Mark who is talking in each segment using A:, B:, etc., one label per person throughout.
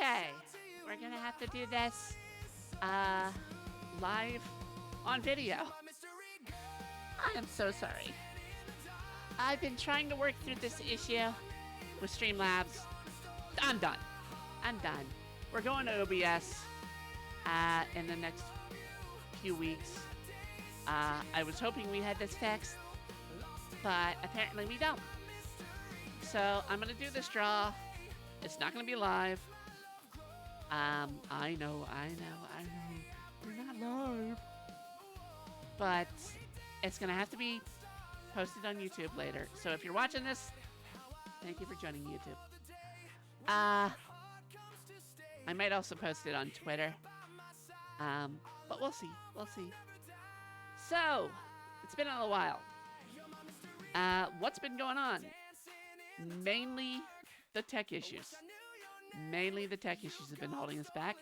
A: Okay, we're gonna have to do this live on video. I am so sorry. I've been trying to work through this issue with Streamlabs. I'm done. I'm done. We're going to OBS in the next few weeks. I was hoping we had this fixed, but apparently we don't. So I'm gonna do this draw. It's not gonna be live. I know. We're not live. But it's gonna have to be posted on YouTube later. So if you're watching this, thank you for joining YouTube. I might also post it on Twitter. But we'll see. We'll see. So, it's been a little while. What's been going on? Mainly the tech issues. Mainly the tech issues have been holding us back.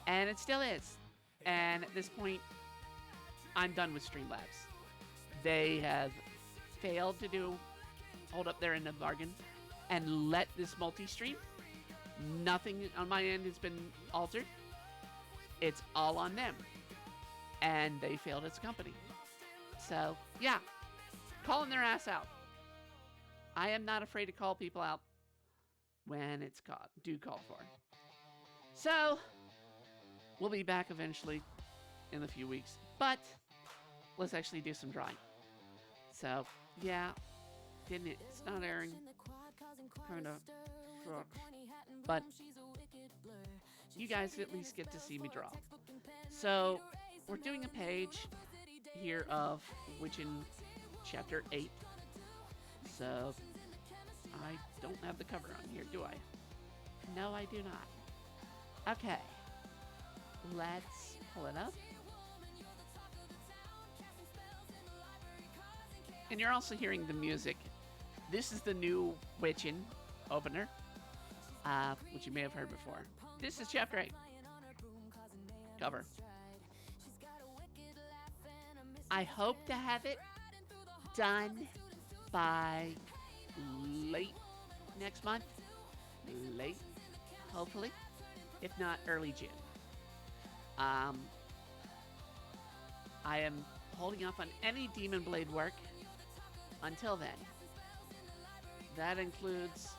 A: And it still is. And at this point, I'm done with Streamlabs. They have failed to hold up their end of the bargain and let this multi-stream. Nothing on my end has been altered. It's all on them. And they failed as a company. So, yeah. Calling their ass out. I am not afraid to call people out when it's called for. So, we'll be back eventually in a few weeks. But, let's actually do some drawing. So, yeah. It's not airing. Kind of. But, you guys at least get to see me draw. So, we're doing a page here of Witchin' Chapter 8. So, I don't have the cover on here, do I? No, I do not. Okay. Let's pull it up. And you're also hearing the music. This is the new Witchin' opener, which you may have heard before. This is Chapter 8. Cover. I hope to have it done by late next month. Late, hopefully. If not, early June. I am holding off on any Demon Blade work until then. That includes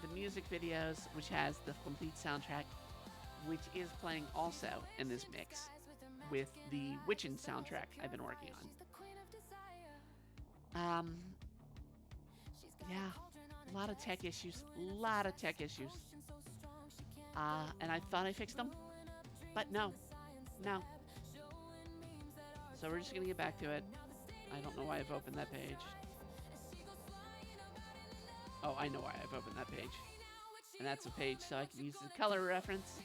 A: the music videos, which has the complete soundtrack, which is playing also in this mix with the Witchin' soundtrack I've been working on. Yeah, a lot of tech issues. And I thought I fixed them, but no. So we're just gonna get back to it. I don't know why I've opened that page. Oh, I know why I've opened that page. And that's a page so I can use the color reference.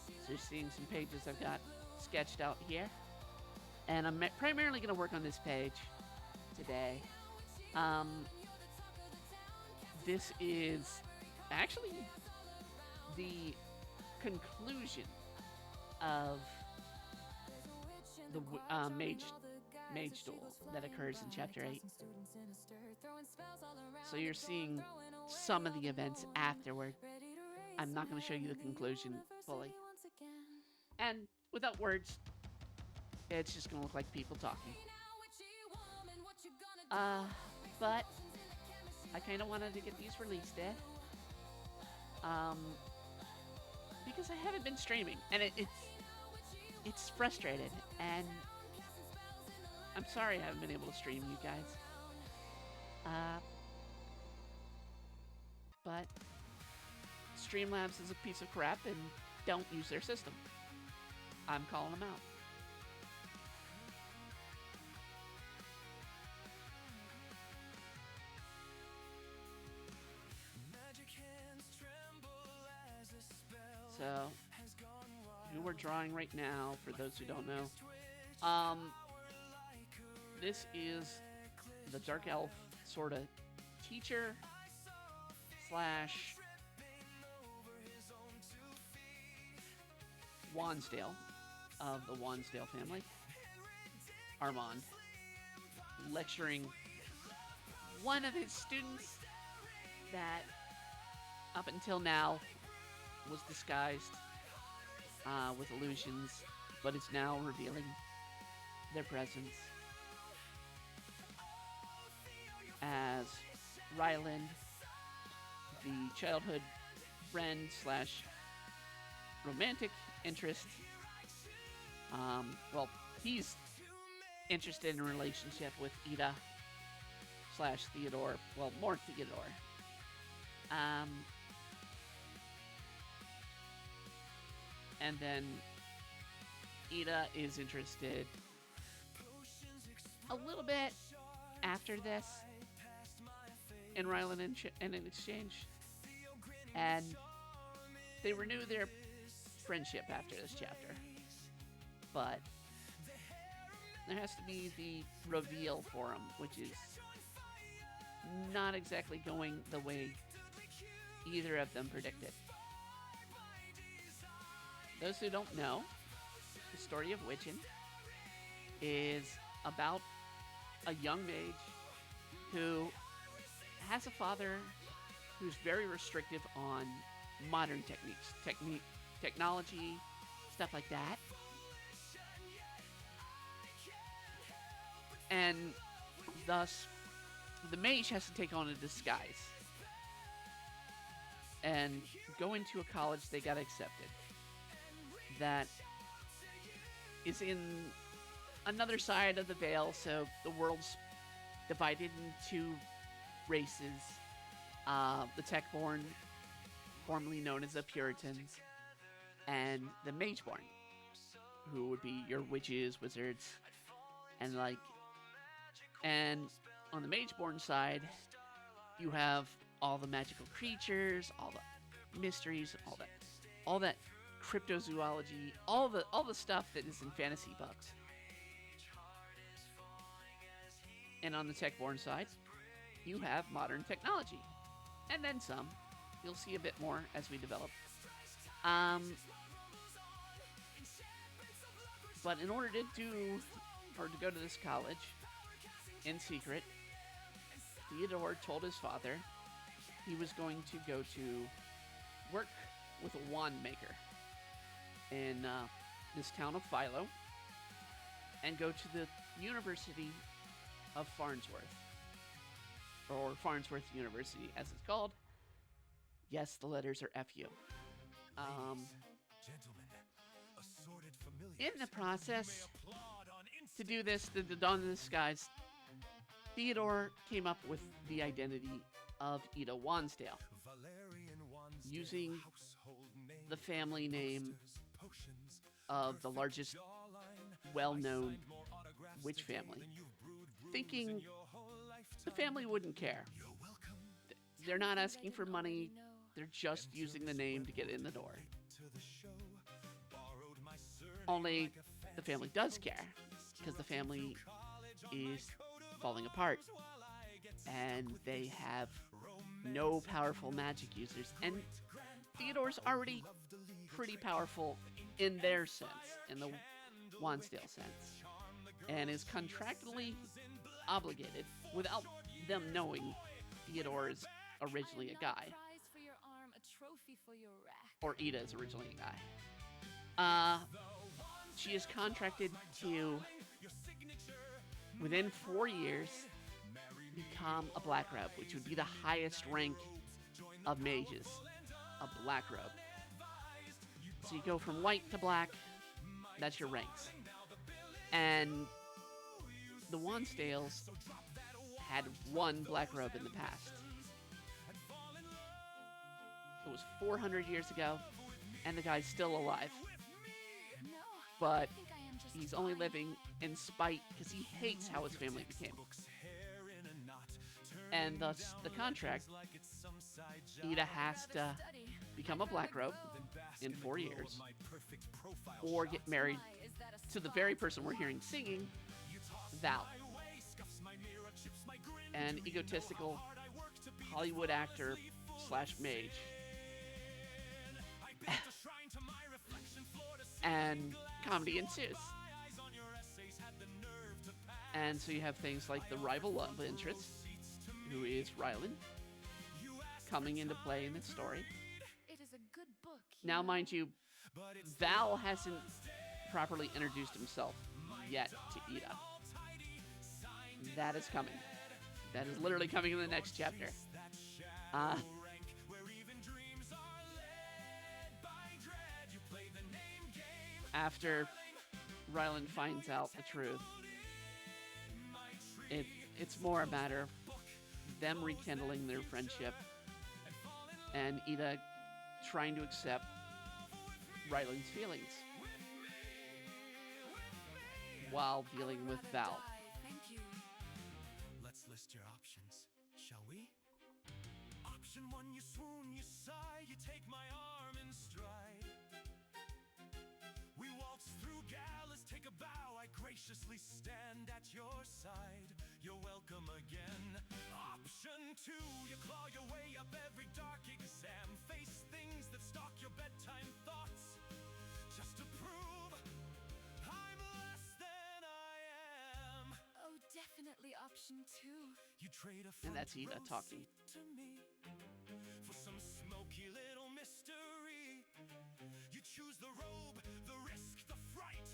A: So you're seeing some pages I've got sketched out here. And I'm primarily going to work on this page today. This is actually the conclusion of the mage duel that occurs in Chapter 8. So you're seeing some of the events afterward. I'm not going to show you the conclusion fully. And without words, it's just going to look like people talking. But I kind of wanted to get these released there. Because I haven't been streaming, and it's frustrated, and I'm sorry I haven't been able to stream you guys. But Streamlabs is a piece of crap and don't use their system. I'm calling them out. So, who we're drawing right now, for those who don't know, this is the Dark Elf sort of teacher slash Wansdale of the Wansdale family, Armand, lecturing one of his students that up until now was disguised with illusions, but is now revealing their presence as Ryland, the childhood friend slash romantic interest. Well, he's interested in a relationship with Ida slash Theodore. Well, more Theodore. And then Ida is interested a little bit after this in Ryland and in exchange. And they renew their friendship after this chapter. But there has to be the reveal for him, which is not exactly going the way either of them predicted. Those who don't know, the story of Witchen is about a young mage who has a father who's very restrictive on modern technology, stuff like that. And thus, the mage has to take on a disguise and go into a college they got accepted that is in another side of the veil, so the world's divided into races. The Techborn, formerly known as the Puritans, and the Mageborn, who would be your witches, wizards, and like. And on the Mageborn side, you have all the magical creatures, all the mysteries, all that cryptozoology, all the stuff that is in fantasy books. And on the Techborn side, you have modern technology, and then some. You'll see a bit more as we develop. But in order to go to this college in secret, Theodore told his father he was going to go to work with a wand maker in this town of Philo and go to the University of Farnsworth, or Farnsworth University as it's called. Yes, the letters are FU. In the process, to do this, the Dawn of the Skies, Theodore came up with the identity of Ida Wansdale, using the family name of the largest well-known witch family, thinking the family wouldn't care. They're not asking for money, they're just using the name to get in the door. Only the family does care, because the family is falling apart, and they have no powerful magic users, and Theodore's already pretty powerful in their sense, in the Wansdale sense, and is contractually obligated, without them knowing Theodore is originally a guy, or Ida is originally a guy. She is contracted to, within 4 years, become a black robe, which would be the highest rank of mages, a black robe. So you go from white to black, that's your ranks. And the Wansdales had one black robe in the past. It was 400 years ago, and the guy's still alive. But he's only living in spite because he hates how his family became. And thus, the contract, Ida has to become a black robe in 4 years, or get married to the very person we're hearing singing, Val, an egotistical Hollywood actor slash mage. And comedy ensues. And so you have things like the rival love interest, who is Ryland, coming into play in this story.
B: It is a good book
A: Now, mind you, Val hasn't properly introduced himself yet to Ida. That is coming. That is literally coming in the next chapter. After Ryland finds out the truth, it's more a matter of them rekindling their friendship and Ida trying to accept Ryland's feelings while dealing with Val.
B: Let's list your options, shall we? Option 1, you swoon, you sigh, you take my arm in stride. We waltz through galas, take a bow, I graciously stand at your side. You're welcome again. Option 2, you claw your way up every dark exam, face things that stalk your bedtime thoughts, just to prove I'm less than I am.
C: Oh, definitely option 2.
B: You trade a
A: And that's
B: front
A: Ida
B: row
A: talking.
B: seat to me for some smoky little mystery. You choose the robe, the risk, the fright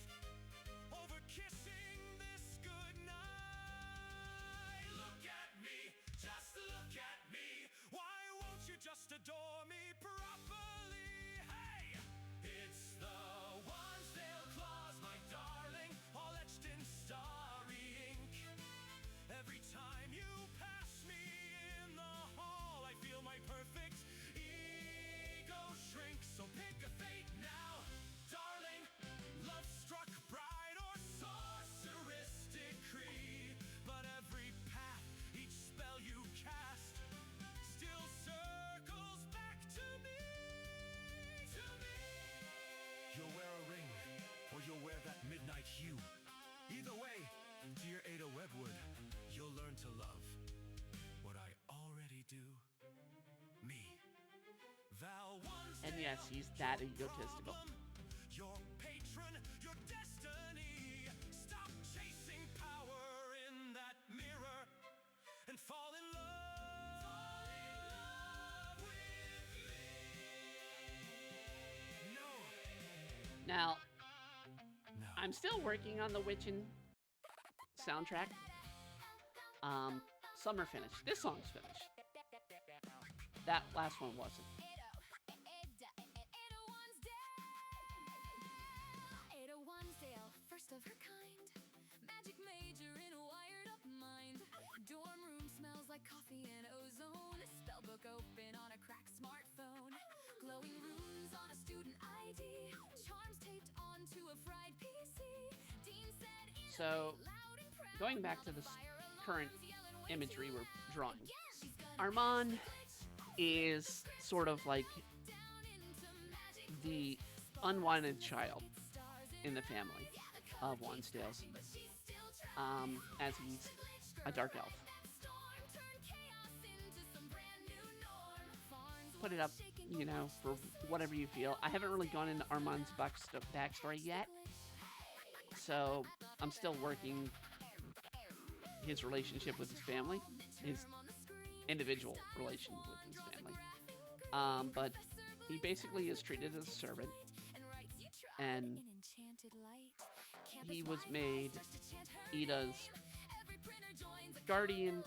B: over kissing this good night. Look at me, just look at me. Why won't you just adore me properly? Hey, it's the Wansdale clause, my darling, all etched in starry ink. Every time you pass me in the hall, I feel my perfect ego shrink. So pick a fate now, darling, love-struck bride or sorceress decree. But every path, each spell you cast, still circles back to me, to me. You'll wear a ring, or you'll wear that midnight hue. Either way, dear Ada Webwood, you'll learn to love what I already do. Me, Val Wansdale.
A: And yes, he's that egotistical.
B: Your patron, your destiny. Stop chasing power in that mirror and fall in love. Fall in love with me. No.
A: Now,
B: No.
A: I'm still working on the Witchin' soundtrack. Some are finished. This song's finished. That last one wasn't.
C: Ada Wansdale, first of her kind. Magic major in a wired up mind. Dorm room smells like coffee and ozone. Spellbook open on a cracked smartphone. Glowing runes on a student ID. Charms taped onto a fried PC. Dean said,
A: So, going back to this current imagery we're drawing, Armand is sort of like the unwanted child in the family of Wansdales, as he's a dark elf. Put it up, for whatever you feel. I haven't really gone into Armand's backstory yet, so I'm still working his relationship with his family, his individual relation with his family. But he basically is treated as a servant, and he was made Ida's guardian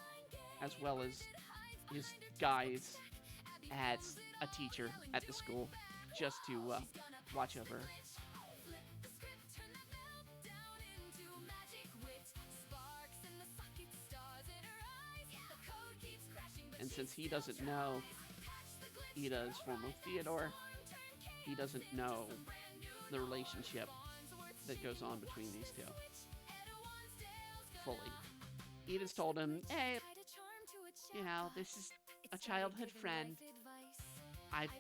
A: as well as his guise as a teacher at the school, just to watch over her. And since he doesn't know Ida's former Theodore, he doesn't know the relationship that goes on between these two fully. Ida's told him, hey, this is a childhood friend. I've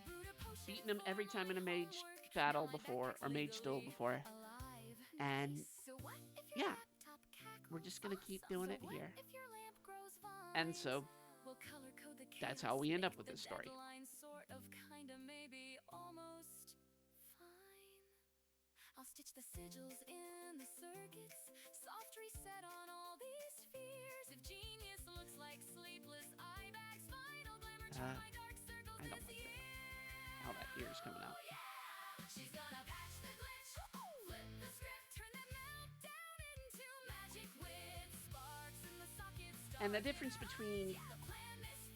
A: beaten him every time in a mage battle before, or mage duel before. And yeah, we're just gonna keep doing it here. And so that's how we end up with this story.
C: I'll stitch the sigils in the circuits. Soft reset on all these fears. If genius looks like sleepless eye bags, final glamour, try dark circles
A: I don't like that. How that ear's coming out.
C: She's gonna patch the glitch, flip the script, turn that meltdown into magic with sparks in the socket.
A: And the difference between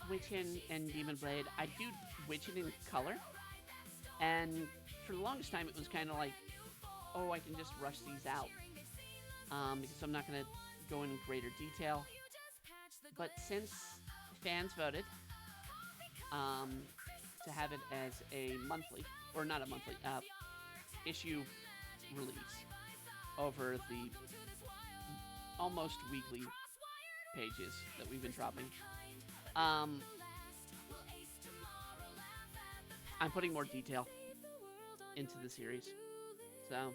A: Witchin and Demon Blade, I do Witchin in color, and for the longest time it was kind of like, oh, I can just rush these out, because I'm not going to go into greater detail. But since fans voted to have it as a monthly, or not a monthly, issue release over the almost weekly pages that we've been dropping, I'm putting more detail into the series. So,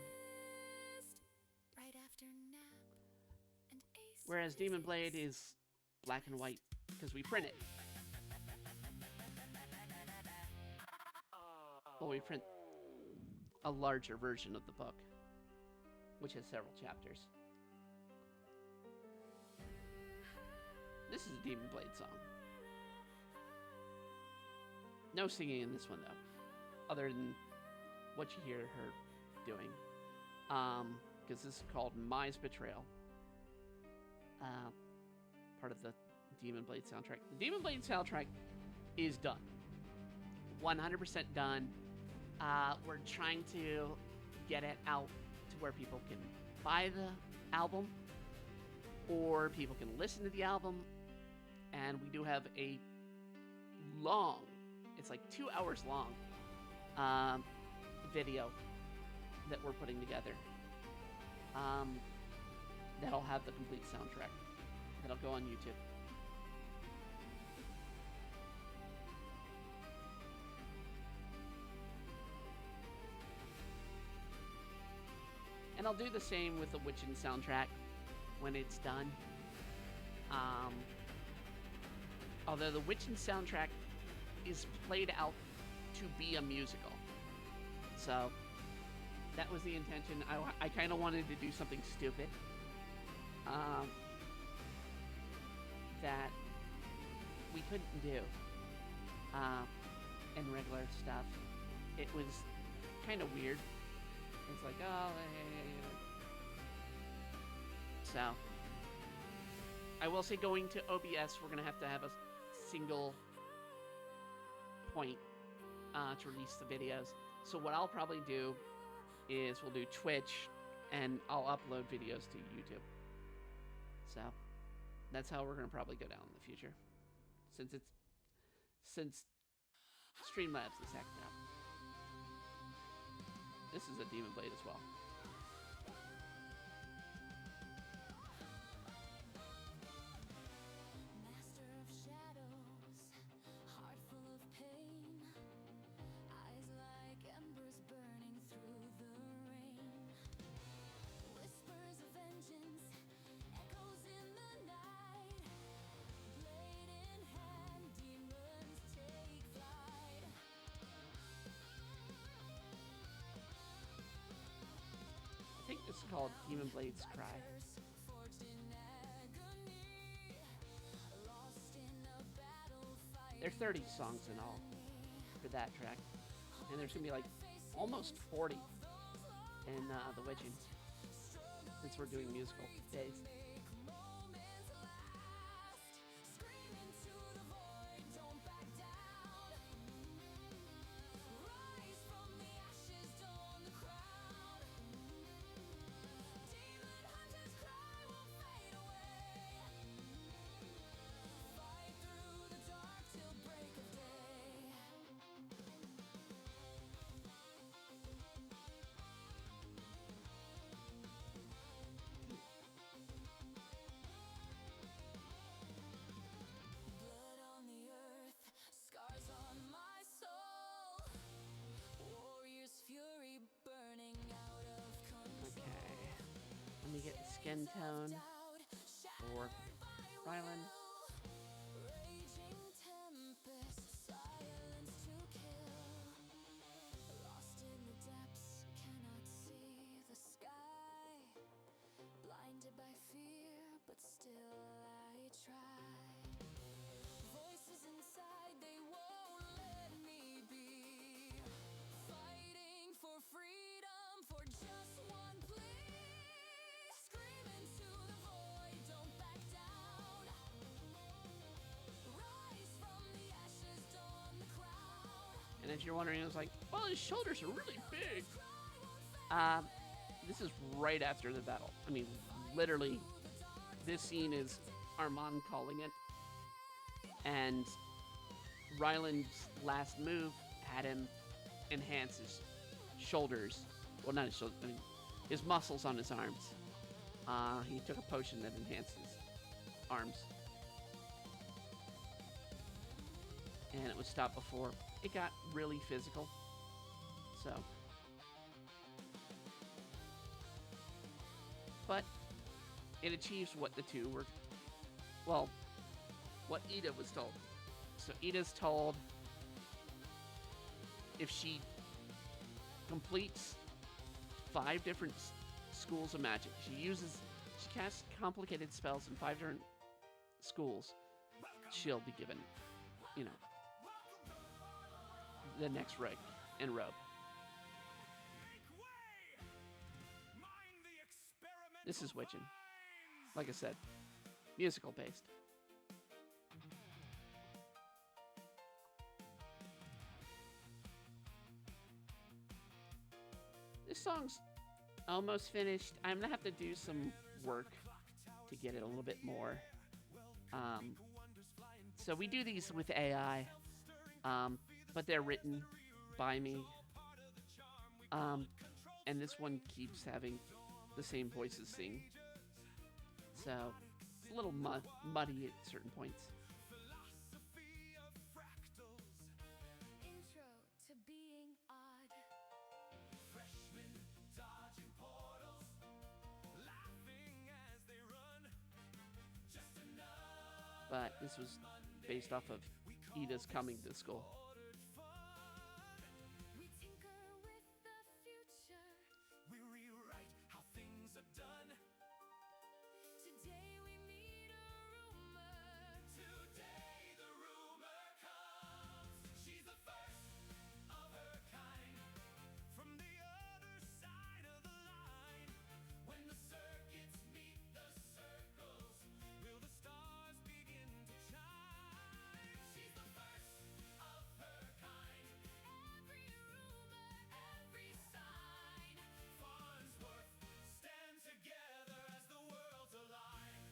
A: whereas Demon Blade is black and white because we print it. Well, we print a larger version of the book, which has several chapters. This is a Demon Blade song. No singing in this one, though, other than what you hear her doing. Because this is called Mai's Betrayal. Part of the Demon Blade soundtrack. The Demon Blade soundtrack is done. 100% done. We're trying to get it out to where people can buy the album, or people can listen to the album. And we do have a long, it's like 2 hours long, video that we're putting together. That'll have the complete soundtrack. That'll go on YouTube. And I'll do the same with the Witchin soundtrack when it's done. Although the Witchin soundtrack is played out to be a musical. So, that was the intention. I kind of wanted to do something stupid. That we couldn't do in regular stuff. It was kind of weird. It's like, oh, hey. So, I will say going to OBS, we're going to have a single point to release the videos. So what I'll probably do is we'll do Twitch, and I'll upload videos to YouTube. So, that's how we're going to probably go down in the future. Since Streamlabs is acting up. This is a Demon Blade as well.
C: Master of shadows, heart full of pain, eyes like embers burning through the rain. Whispers of vengeance, echoes in the night. Blade in hand, demons take flight.
A: I think this is called Demon Blade's Cry.
C: Forged in agony, lost in a battle fight.
A: There's 30 songs in all for that track. And there's going to be like almost 40 in The Witching, since we're doing musical days.
C: Moments last, scream into the void, don't back down. Rise from the ashes, don the crown. Demon hunters' cry will fade away. Fight through the dark till break of day. Blood on the earth, scars on my soul. Warrior's fury burning out of control.
A: Okay. Let me get the skin tone for Rylan.
C: Raging tempest, silence to kill. Lost in the depths, cannot see the sky. Blinded by fear, but still I try. Voices inside, they won't let me be. Fighting for freedom.
A: if you're wondering, it was like, well, his shoulders are really big. This is right after the battle. I mean, literally, this scene is Armand calling it. And Ryland's last move had him enhance his shoulders. Well, not his shoulders, I mean, his muscles on his arms. He took a potion that enhanced his arms. And it was stopped before it got really physical. So. But it achieves what the two were. Well, what Ida was told. So Ida's told if she completes 5 different schools of magic, she casts complicated spells in 5 different schools, she'll be given, the next rig and robe. This is Witchin'. Like I said, musical based. This song's almost finished. I'm gonna have to do some work to get it a little bit more. So we do these with AI, but they're written by me. And this one keeps having the same voices sing. So it's a little muddy at certain points.
C: Intro to being odd.
B: Freshmen dodging portals, laughing as they run. Just enough.
A: But this was based off of Ida's coming to school.
C: We tinker with the future.
B: We rewrite how things are done.
C: Today we meet a rumor.
B: Today the rumor comes. She's the first of her kind. From the other side of the line. When the circuits meet the circles, will the stars begin to shine? She's the first of her kind.
C: Every rumor, every sign.
B: Farnsworth, stand together as the worlds align.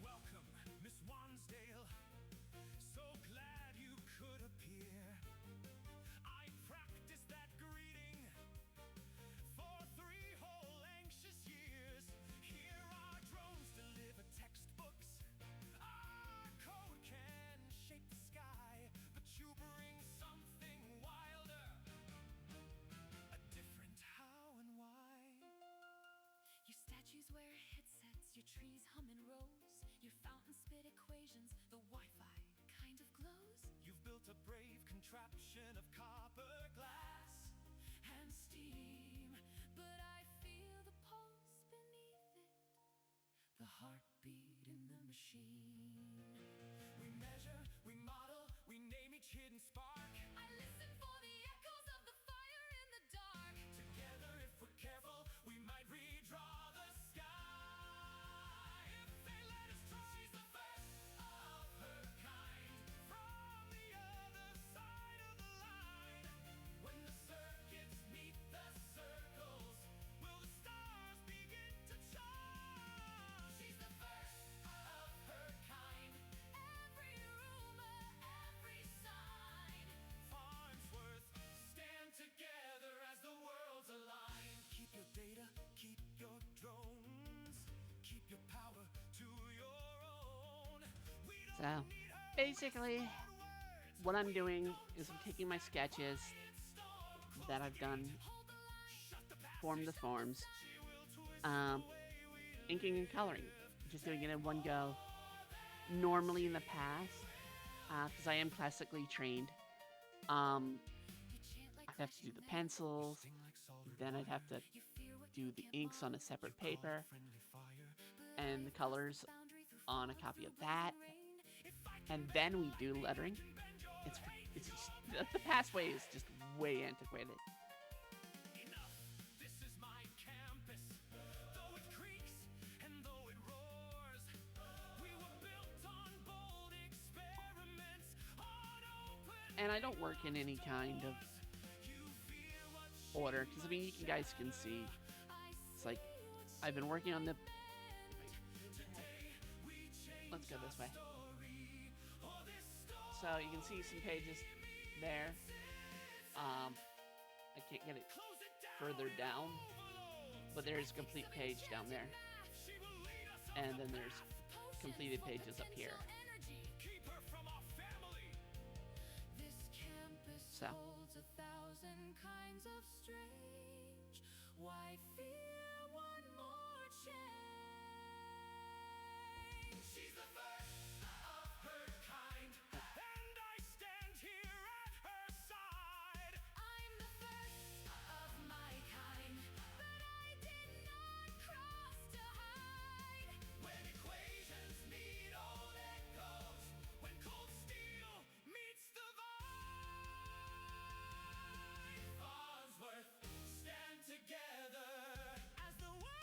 B: Welcome, Miss Wansdale. So glad you could appear. I practiced that greeting for 3 whole anxious years. Here are drones deliver textbooks. Our code can shape the sky, but you bring something wilder. A different how and why.
C: Your statues wear headsets, your trees hum in rows. Your fountains spit equations, the Wi-Fi kind of glows.
B: You've built a brave contraption of copper glass
C: And steam, but I feel the pulse beneath it. The heartbeat in the machine.
B: We measure, we model, we name each hidden spark.
C: I listen for the echoes of the fire in the dark.
B: Together, if we're careful, we might redraw the sky. If they let us try. She's the first of her kind. From the other side of the line. When the circuits meet the circles, will the stars begin to shine?
C: She's the first of her kind. Every rumor, every sign.
B: Farnsworth, stand together as the worlds align. Keep your data, keep your drones, keep your power to your own. We don't
A: So,
B: need her
A: basically, what I'm doing is I'm taking my sketches that I've done, form the forms, inking and coloring, just doing it in one go. Normally in the past, because I am classically trained, I'd have to do the pencils, then I'd have to do the inks on a separate paper, and the colors on a copy of that, and then we do lettering. It's just, the past way is just way antiquated.
B: enough. This is my campus. Though it creaks and though it roars, we were built on bold experiments, on open
A: And I don't work in any kind of order, because I mean, you guys can see, it's like, I've been working on the, let's go this way. So you can see some pages there. I can't get it further down, but there's a complete page down there. And then there's completed pages up here. So.
C: Why fear one more change?
B: She's the first of her kind, and I stand here at her side.
C: I'm the first of my kind, but I did not cross to hide.
B: When equations meet old echoes, when cold steel meets the vine, Farnsworth stand together as the worlds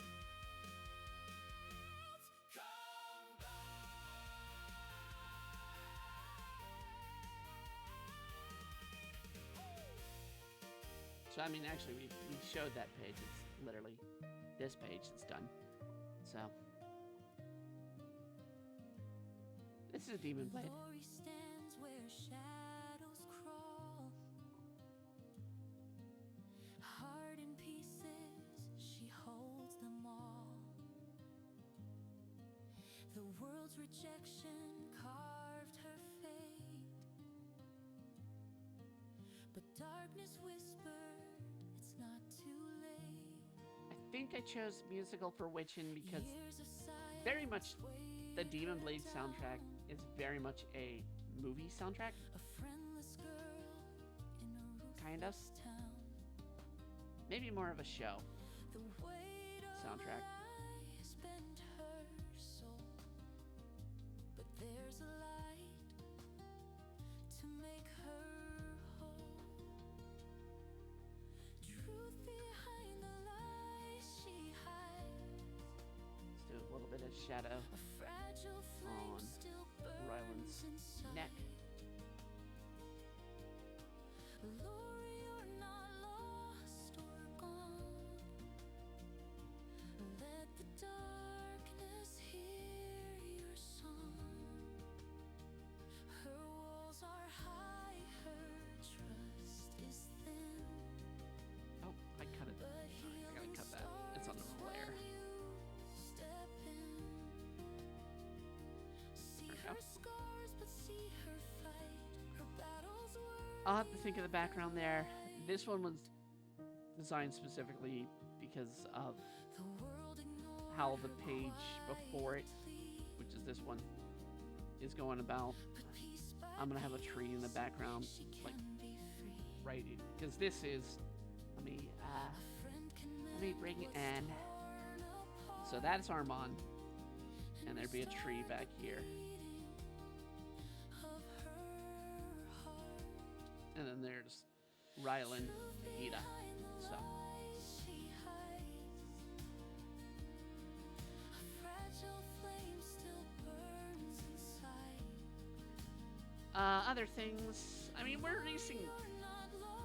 B: combine.
A: So I mean, actually, we showed that page. It's literally this page that's done. So this is Demon Blade.
C: Glory stands where shadows crawl. Heart in pieces, she holds them all. The world's rejection carved her fate, but darkness whispered, it's not too late.
A: I think I chose musical for Witchin because
C: Years of silence
A: very much the
C: weighed
A: Demon
C: her
A: Blade soundtrack
C: down.
A: is very much a movie soundtrack.
C: A friendless girl in a
A: Kind of.
C: ruthless town.
A: Maybe more of a show.
C: The weight of
A: Soundtrack.
C: lies bent her soul, but there's a light to make her whole. Truth behind the lies she hides.
A: Let's do a little bit of shadow.
C: A fragile flame
A: On
C: still burns
A: Ryland's
C: inside.
A: neck.
C: Lord, you're not lost or gone. Let the darkness hear your song. Her walls are high, her trust is thin.
A: Oh, I cut it.
C: But
A: I gotta
C: healing
A: cut that. It's on the
C: starts
A: wrong layer.
C: when you step in. See
A: There we
C: her
A: go.
C: scars, but see her fight. Her battles were
A: I'll have to think of the background there. This one was designed specifically because of
C: the world ignored
A: how the
C: her
A: page before it,
C: quietly.
A: which is this one, is going about.
C: But piece by
A: I'm gonna have a tree in the
C: piece,
A: background,
C: she
A: like
C: can be free.
A: right, because this is. Let me
C: A friend can
A: let me
C: mend
A: bring
C: what's
A: in.
C: torn apart.
A: So that's Armand, and there'd be a tree back here,
C: Of her heart.
A: and then there's Rylan, Ida. So
C: Lies she hides. A fragile flame still burns inside.
A: other things. I mean, we're releasing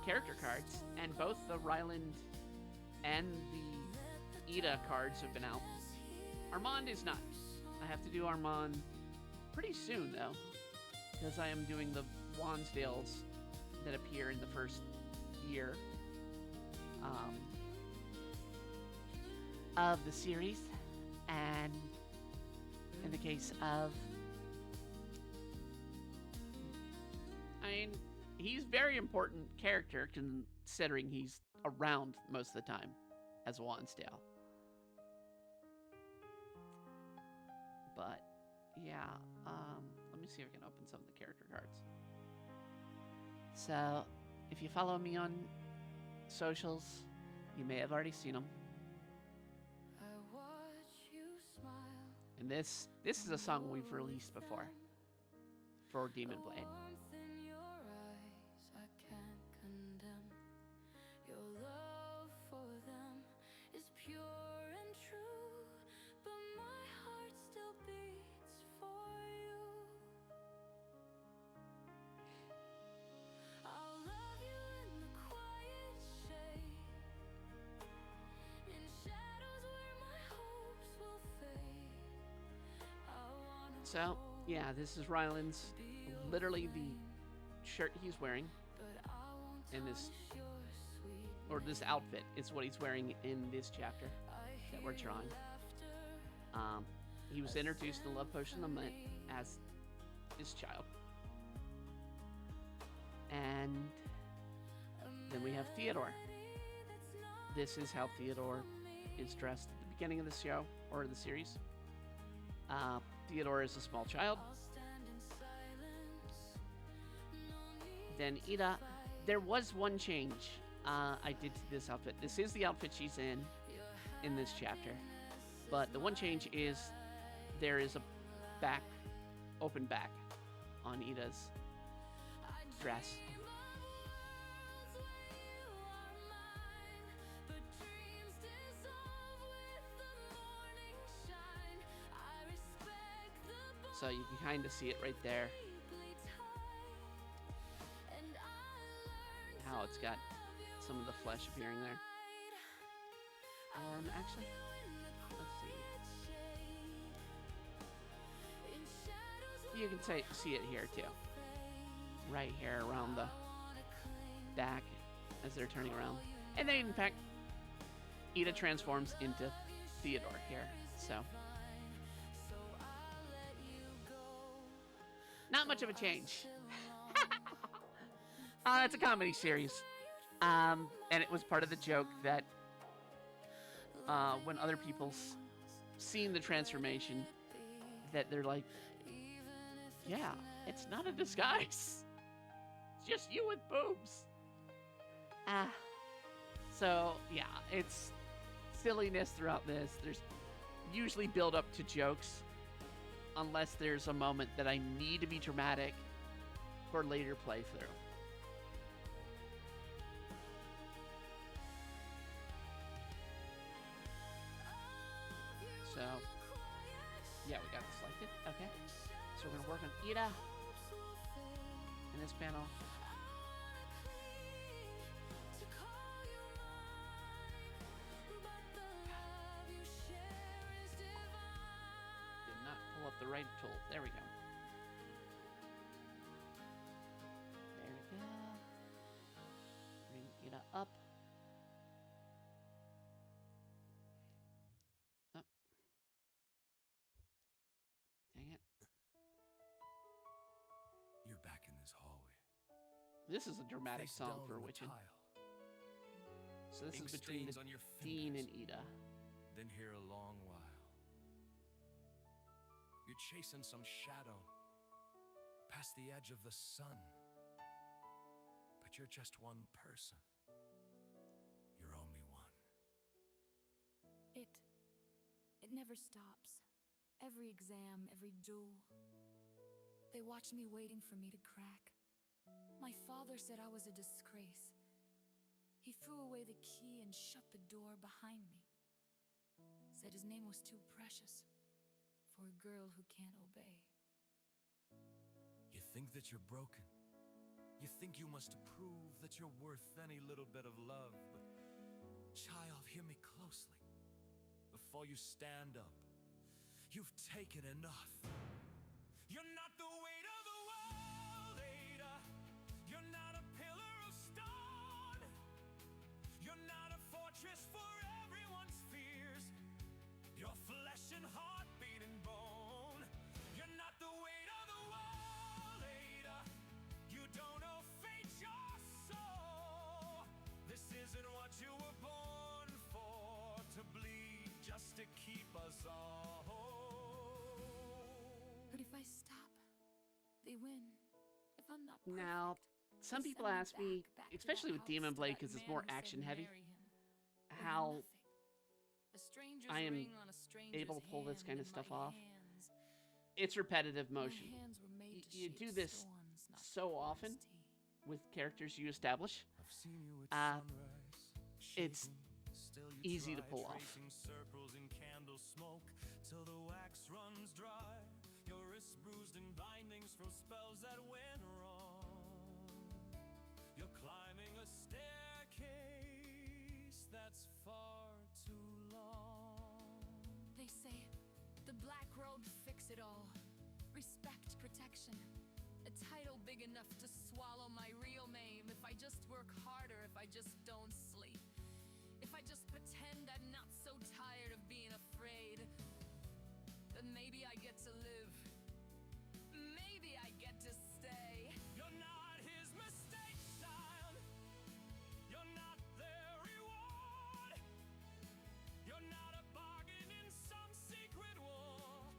A: character cards, and both the Ryland and the Ida cards have been out. Armand is not. I have to do Armand pretty soon, though, because I am doing the Wansdales that appear in the first year of the series, and in the case of, I mean, he's a very important character considering he's around most of the time as Wansdale. But yeah, let me see if I can open some of the character cards. So, if you follow me on socials, you may have already seen them.
C: I watch you smile.
A: And this is a song we've released before for Demon Blade.
C: Warmth in your eyes, I can't condemn. Your love for them is pure and true, but my heart still beats for you.
A: So, yeah, this is Ryland's, literally the shirt he's wearing in this, or this outfit is what he's wearing in this chapter that we're drawing. He was introduced in Love Potion Lament as his child. And then we have Theodore. This is how Theodore is dressed at the beginning of the show, or the series. Theodore is a small child. Then Ida, there was one change I did to this outfit. This is the outfit she's in this chapter. But the one change is there is a open back on Ida's dress. So you can kind of see it right there. How it's got some of the flesh appearing there. Actually, let's see. You can see it here too. Right here around the back as they're turning around. And then in fact, Ida transforms into Theodore here. So not much of a change. It's a comedy series. And it was part of the joke that when other people's seen the transformation, that they're like, yeah, it's not a disguise. It's just you with boobs. So, yeah, it's silliness throughout this. There's usually build up to jokes, unless there's a moment that I need to be dramatic for later playthrough. So, yeah, we got this selected. Okay. So we're going to work on Ida in this panel. Did not pull up the right tool. There we go. There we go. Bring Ida up.
B: You're back in this hallway.
A: This is a dramatic
B: Face
A: song
B: down
A: for
B: on the
A: Witchin.
B: tile.
A: So this
B: Ink
A: is between
B: stains on your
A: Dean and
B: fingers.
A: Ida.
B: Been here a long while. You're chasing some shadow past the edge of the sun. But you're just one person. You're only one.
C: It never stops. Every exam, every duel. They watch me waiting for me to crack. My father said I was a disgrace. He threw away the key and shut the door behind me. Said his name was too precious for a girl who can't obey.
B: You think that you're broken. You think you must prove that you're worth any little bit of love. But, child, hear me closely. Before you stand up, you've taken enough. You're not the weight of the world, Ada. You're not a pillar of stone. You're not a fortress for everyone's fears. You're flesh and heart, beating bone. You're not the weight of the world, Ada. You don't know fate, your soul. This isn't what you were born for, to bleed just to keep us all whole.
C: But if I stop, they win. If I'm not perfect,
A: Now, some
C: they
A: people
C: send me
A: ask me,
C: back to
A: especially
C: the
A: with
C: house
A: Demon
C: to
A: Blade,
C: that
A: because it's
C: man
A: more
C: who said
A: action heavy,
C: marry him. Over
A: how
C: nothing. A stranger's
A: I am
C: ring on a stranger's
A: able to pull this
C: hand
A: kind of
C: in
A: stuff
C: my
A: off.
C: hands.
A: It's repetitive
C: My
A: motion.
C: hands were made to
A: You
C: shape
A: do this
C: stones, not
A: so often
C: honesty.
A: with characters you establish.
B: I've seen you at
A: Uh,
B: sunrise,
A: it's
B: shaking, still you
A: easy to
B: try,
A: pull off.
B: tracing circles in candle smoke till the wax runs dry. Your wrists bruised in bindings from spells that went wrong. You're climbing a staircase that's far too long.
C: They say the black robe fix it all. respect, protection. A title big enough to swallow my real name. If I just work harder, if I just don't sleep. If I just pretend I'm not so tired of being afraid, then maybe I get to live. Maybe I get to stay.
B: You're not his mistake, child. You're not their reward. You're not a bargain in some secret war.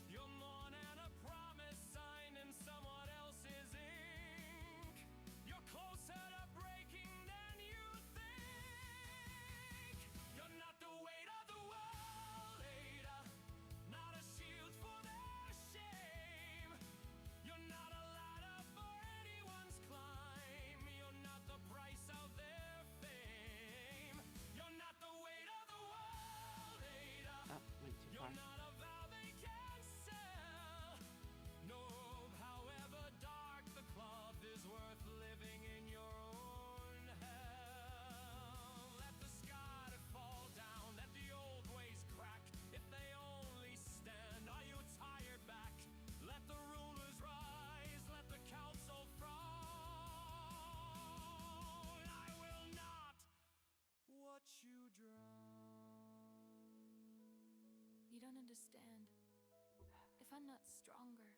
B: You're more than a promise signed in someone else's ink. You're closer to breaking than you think. You're not the weight of the world, Ada. Not a shield for their shame. You're not a ladder for anyone's climb. You're not the price of their fame. You're not the weight of the world, Ada.
A: Oh, went too
B: You're
A: far.
B: not a vow they can sell. No, however dark the cloth is worth living in your own hell. Let the sky fall down, let the old ways crack. If they only stand, are you tired back? Let the rulers rise, let the council frown. I will not watch you drown.
C: You don't understand. If I'm not stronger,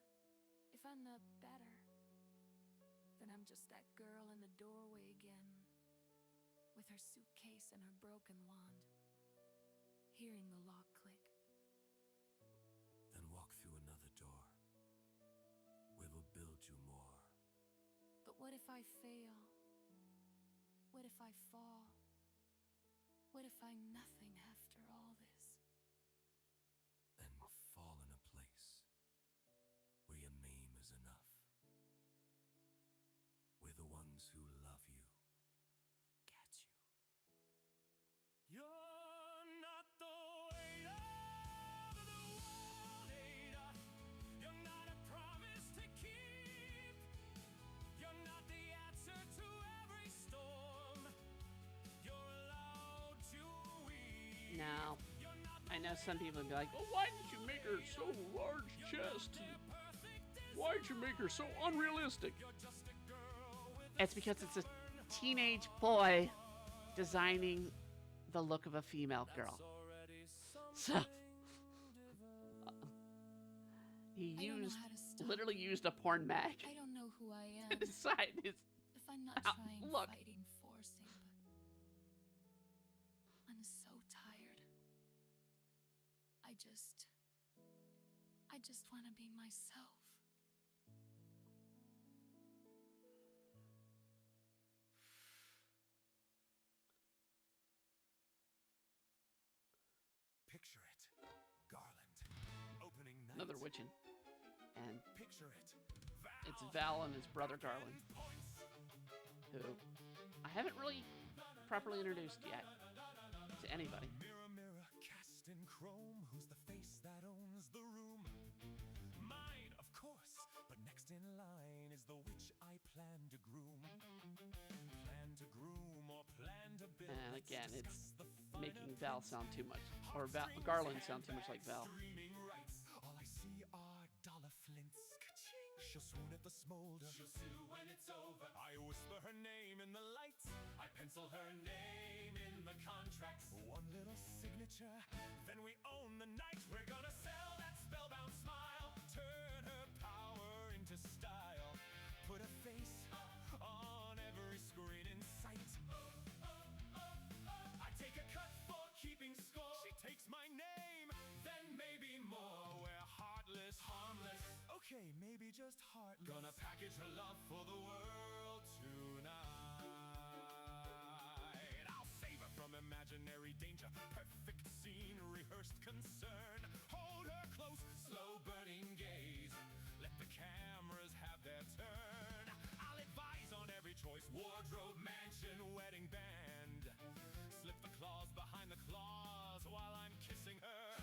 C: if I'm not better, then I'm just that girl in the doorway again, with her suitcase and her broken wand, hearing the lock click.
B: Then walk through another door. We will build you more.
C: But what if I fail? What if I fall? What if I'm nothing after all this?
B: Then fall in a place where your name is enough. Where the ones who love you get you. You're not the weight of the world, Ada. You're not a promise to keep. You're not the answer to every storm. You're allowed to weep.
A: Now,
B: You're not
A: I know some people would be like, well, why did you make her so large chest? Why'd you make her so unrealistic? It's because it's a teenage boy designing the look of a female girl. So he
C: I don't know
A: used
C: how to stop.
A: literally used a porn mag
C: I don't know who I
A: to
C: am.
A: decide his.
C: If I'm not
A: Ow,
C: trying,
A: look.
C: fighting, forcing, but I'm so tired. I just want to be myself.
B: Picture it. Garland. Opening night.
A: Another witching. And
B: Picture it.
A: it's Val and his brother Garland, who I haven't really properly introduced yet to anybody.
B: Mirror, mirror, cast in chrome, who's the face that owns the room? Mine, of course, but next in line is the witch I plan to groom. Plan to groom or plan to build.
A: And
B: Let's
A: again, it's
B: discuss the finer
A: making Val
B: print.
A: sound too much, or Garland sound too much like Val.
B: Streaming rights, all I see are dollar flints. Ka-ching. She'll swoon at the smolder. She'll sue when it's over. I whisper her name in the lights. I pencil her name in the contracts. One little signature, then we own the night. We're gonna sell that spellbound smile. Turn her power into style. Put a face on every screen in sight. I take a cut for keeping score. She takes my name, then maybe more. We're heartless, harmless. Okay, maybe just heartless. Gonna package her love for the world tonight. I'll save her from imaginary danger. Perfect scene, rehearsed concern. Hold her close, slow burning gaze. Let the cameras have their turn. I'll advise on every choice. Wardrobe, mansion, wedding band. Slip the claws behind the claws while I'm kissing her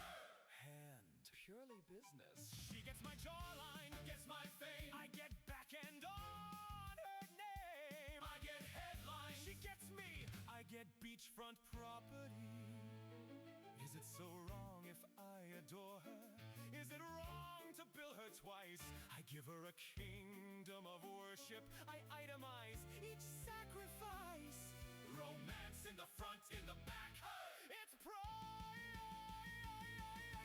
B: hand. Purely business. She gets my jawline, gets my fame. I get back end on her name. I get headlines. She gets me. I get beachfront property. Is it so wrong if I adore her? Is it wrong to bill her twice. I give her a kingdom of worship. I itemize each sacrifice. Romance in the front, in the back. It's pride.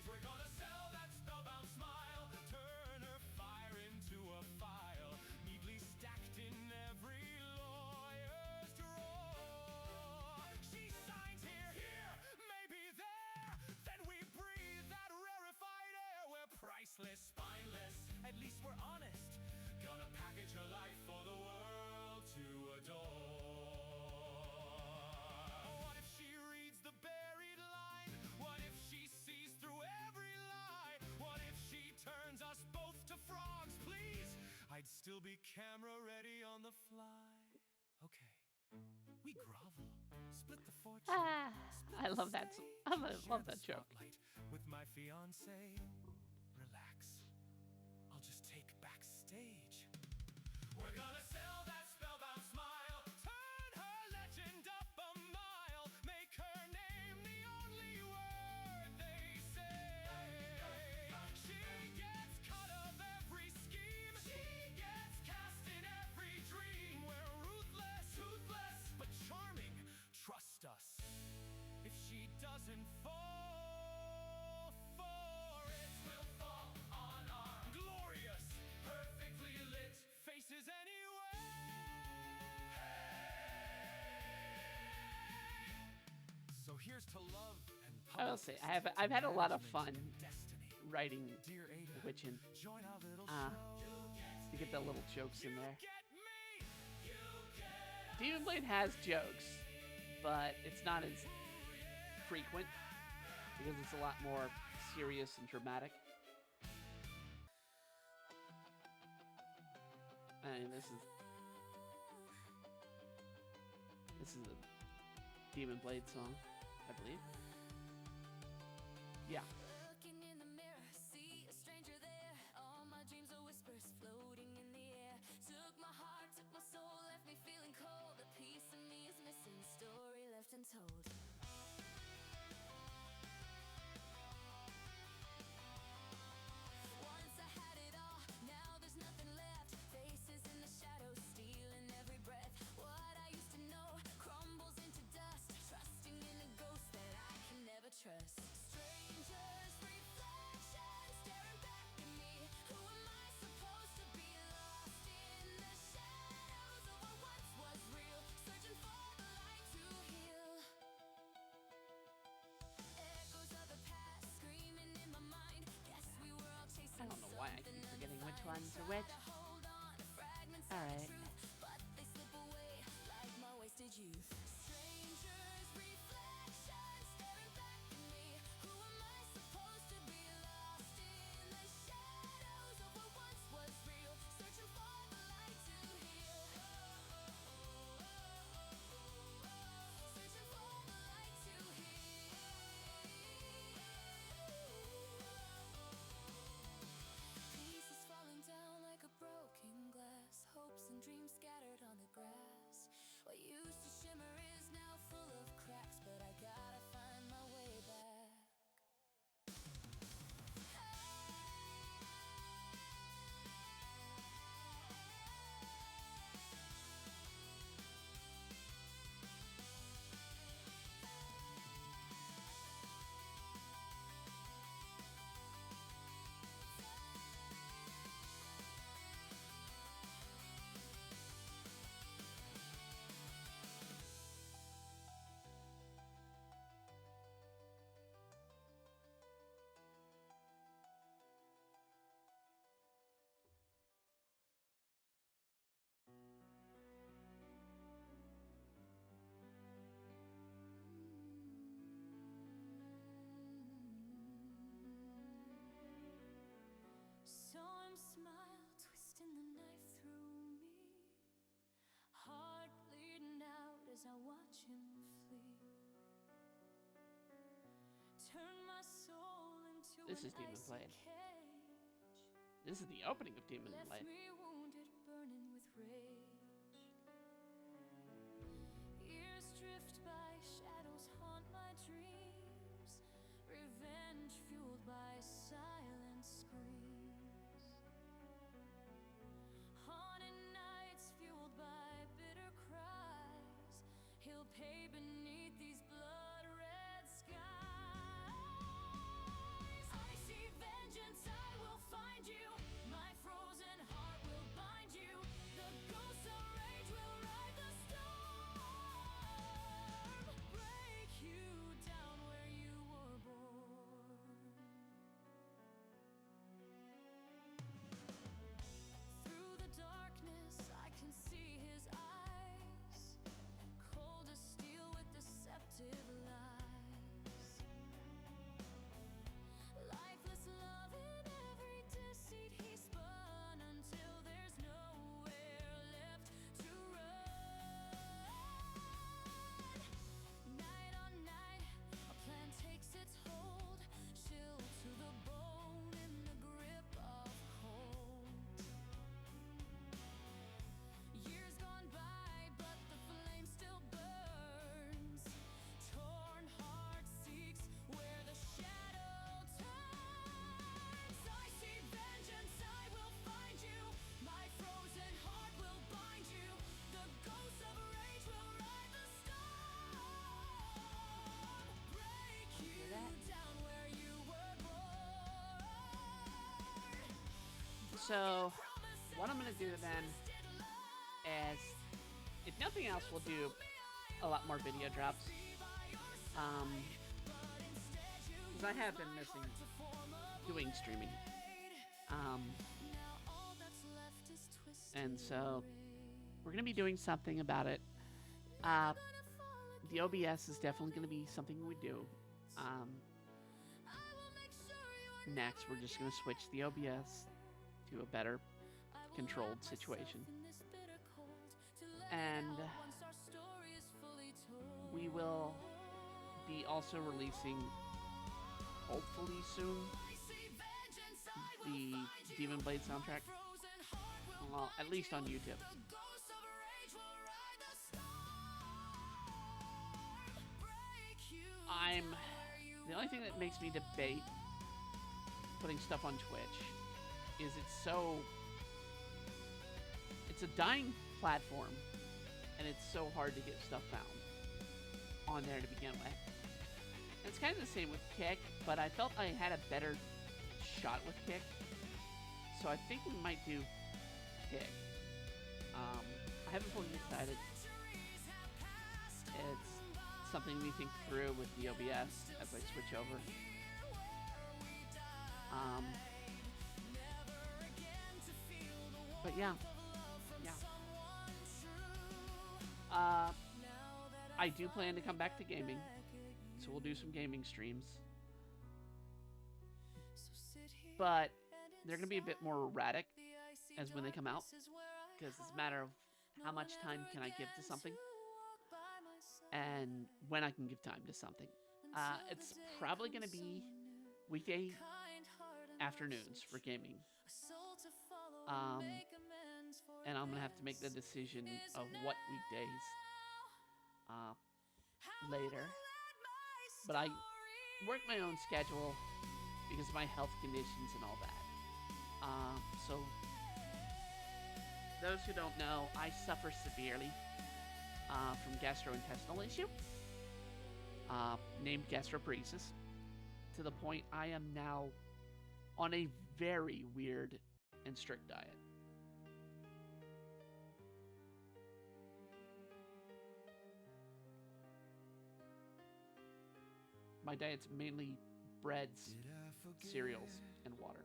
B: We're gonna sell that spellbound smile. Turn her fire into a file. Neatly stacked in every lawyer's drawer. She signs here, here, maybe there. Then we breathe that rarefied air. We're priceless, spineless. At least we're honest. Gonna package her life for the world to adore. What if she reads the buried line? What if she sees through every lie? What if she turns us both to frogs, please? I'd still be camera ready on the fly. Okay, we grovel, split the fortune.
A: Ah,
B: split
A: I
B: the
A: love that.
B: stake,
A: I love
B: share the
A: that joke.
B: spotlight with my fiance. Relax, I'll just take backstage. We're gonna sell that spellbound smile. Turn her legend up a mile. Make her name the only word they say. She gets cut of every scheme. She gets cast in every dream. We're ruthless, toothless, but charming. Trust us. If she doesn't fall for it, we'll fall on our glorious, perfectly lit faces anyway. So here's to love and
A: I will say I've had a lot of fun
B: destiny.
A: writing
B: Dear Ada,
A: Witchin.
B: join our little
A: Uh,
B: show.
A: to get the little jokes in there.
B: Get me, you get
A: Demon Blade has jokes, but it's not as frequent because it's a lot more serious and dramatic. I mean, this is a Demon Blade song, I believe. Yeah.
C: Looking in the mirror, see a stranger there. All my dreams are whispers floating in the air. Took my heart, took my soul, left me feeling cold. A piece of me is missing, story left untold. Once I had it all, now there's nothing left. Faces in the shadows, stealing every breath. What I used to know crumbles into dust. Trusting in a ghost that I can never trust. Strangers, reflections, staring back at me. Who am I supposed to be? Lost in the shadows of what once was real. Searching for the light to heal. Echoes of the past screaming in my mind. Guess we were all chasing
A: I don't know why I keep
C: something
A: forgetting which
C: undefined.
A: ones are which.
C: Try to hold on to fragments
A: All
C: of
A: right.
C: truth, but they slip away like my wasted youth. Strangers, reflections, staring back at me. Who am I supposed to be? Lost in the shadows of what once was real. Searching for the light to heal. Searching for the light to heal. Pieces falling down like a broken glass. Hopes and dreams scattered on the grass. What used to shimmer is now full of cracks, but I gotta find my way back. Saw him smile, twisting the knife through me. Heart bleeding out as I watch him flee. Turn my soul into
A: This
C: an
A: is Demon
C: icy
A: Blade.
C: cage.
A: This is the opening of Demon
C: Left
A: Blade.
C: me wounded, burning with rage. Years drift by, shadows haunt my dreams. Revenge fueled by silent screams.
A: So, what I'm going to do then is, if nothing else, we'll do a lot more video drops. Because I have been missing doing streaming. And so, we're going to be doing something about it. The OBS is definitely going to be something we do. Next, we're just going to switch the OBS to a better controlled situation. And we will be also releasing, hopefully soon, the Demon Blade soundtrack. Well, at least on YouTube. The only thing that makes me debate putting stuff on Twitch is it's a dying platform, and it's so hard to get stuff found on there to begin with. And it's kind of the same with Kick, but I felt I had a better shot with Kick, so I think we might do Kick. I haven't fully decided. It's something we think through with the OBS as I switch over. But yeah. I do plan to come back to gaming, so we'll do some gaming streams. But they're going to be a bit more erratic as when they come out, because it's a matter of how much time can I give to something and when I can give time to something. It's probably going to be weekday afternoons for gaming. And I'm going to have to make the decision of what weekdays later. But I work my own schedule because of my health conditions and all that. So, those who don't know, I suffer severely from gastrointestinal issue, named gastroparesis, to the point I am now on a very weird and strict diet. My diet's mainly breads, cereals, and water.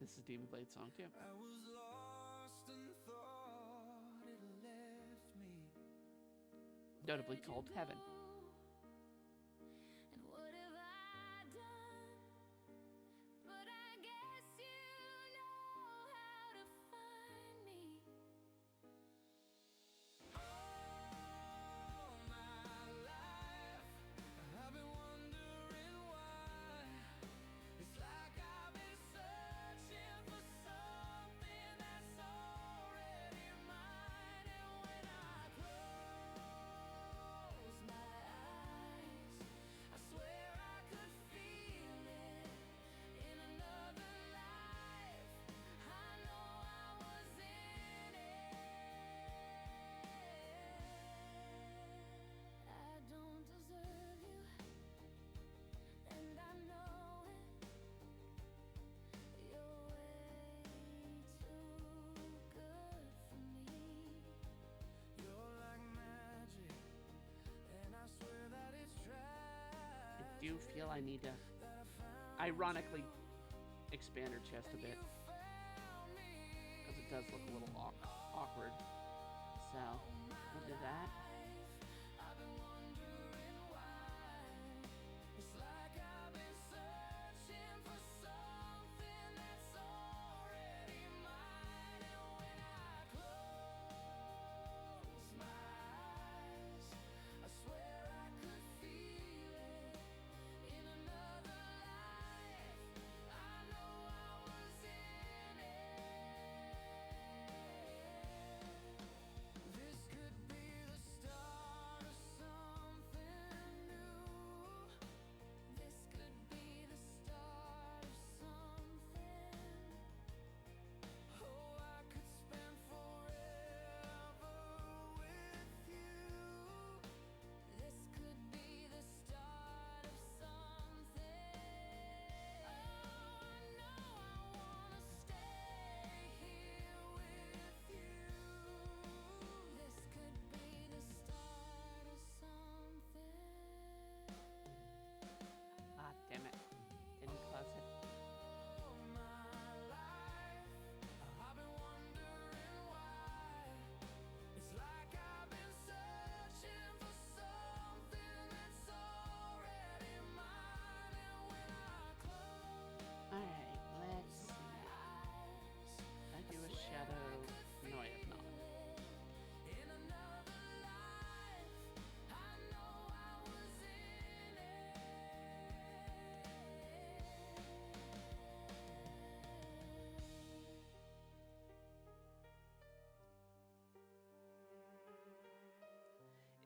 A: This is Demon Blade song too.
B: I was lost and thought it left me.
A: Notably called Heaven.
C: And what have I done? But I guess you know how to find me.
B: All my life, I've been wondering why. It's like I've been searching for something that's already mine. And when I close my eyes, I swear I could feel it in another life. I know I was in it. I don't deserve you, and I know it. You're way too good for me. You're like magic, and I swear that it's
A: I
B: tragic
A: do feel I need to,
B: that I found
A: ironically, expand her chest a bit,
B: found me.
A: because it does look a little awkward. So, we'll do that.
B: I've been wondering why. It's like I've been searching for something that's already mine. And when I close my eyes, I swear I could feel it in another life. I know I was in it. This could be the start.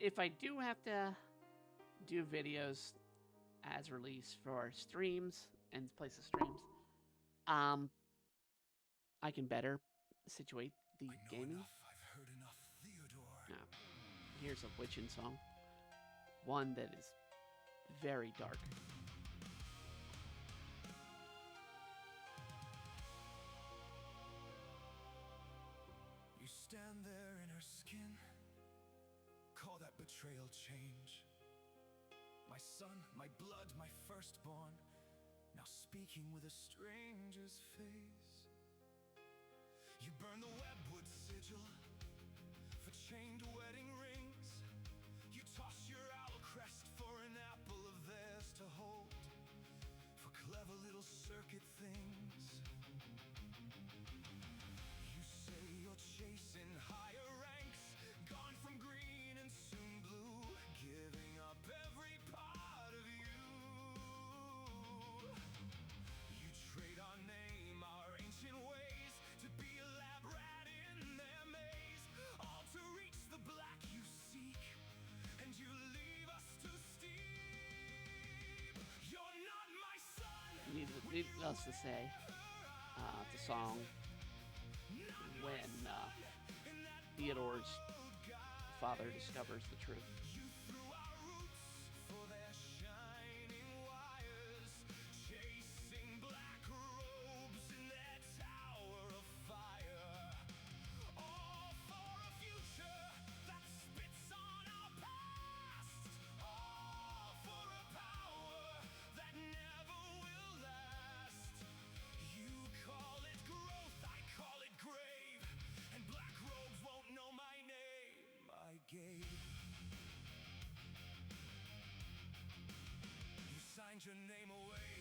A: if I do have to do videos as release for streams and places streams, I can better situate the
B: I know
A: gaming.
B: enough. I've heard enough, Theodore.
A: Now, here's a witching song, one that is very dark.
B: You stand there in her skin. Call that betrayal change. My son, my blood, my firstborn, now speaking with a stranger's face. You burn the webwood sigil for chained wedding rings. You toss your owl crest for an apple of theirs to hold, for clever little circuit things. You say you're chasing higher ranks, gone from green and soon blue, giving up every part of you. You trade our name, our ancient ways, to be a lab rat in their maze, all to reach the black you seek, and you leave us to steep. You're not my son.
A: Needless to say, the song when Theodore's father discovers the truth.
B: You threw our roots for their shining wires, chasing black robes in their tower of fire. All for a future that spits on our past. All for a power that never will last. You call it growth, I call it grave, and black robes won't know my name. I gave. You signed your name away.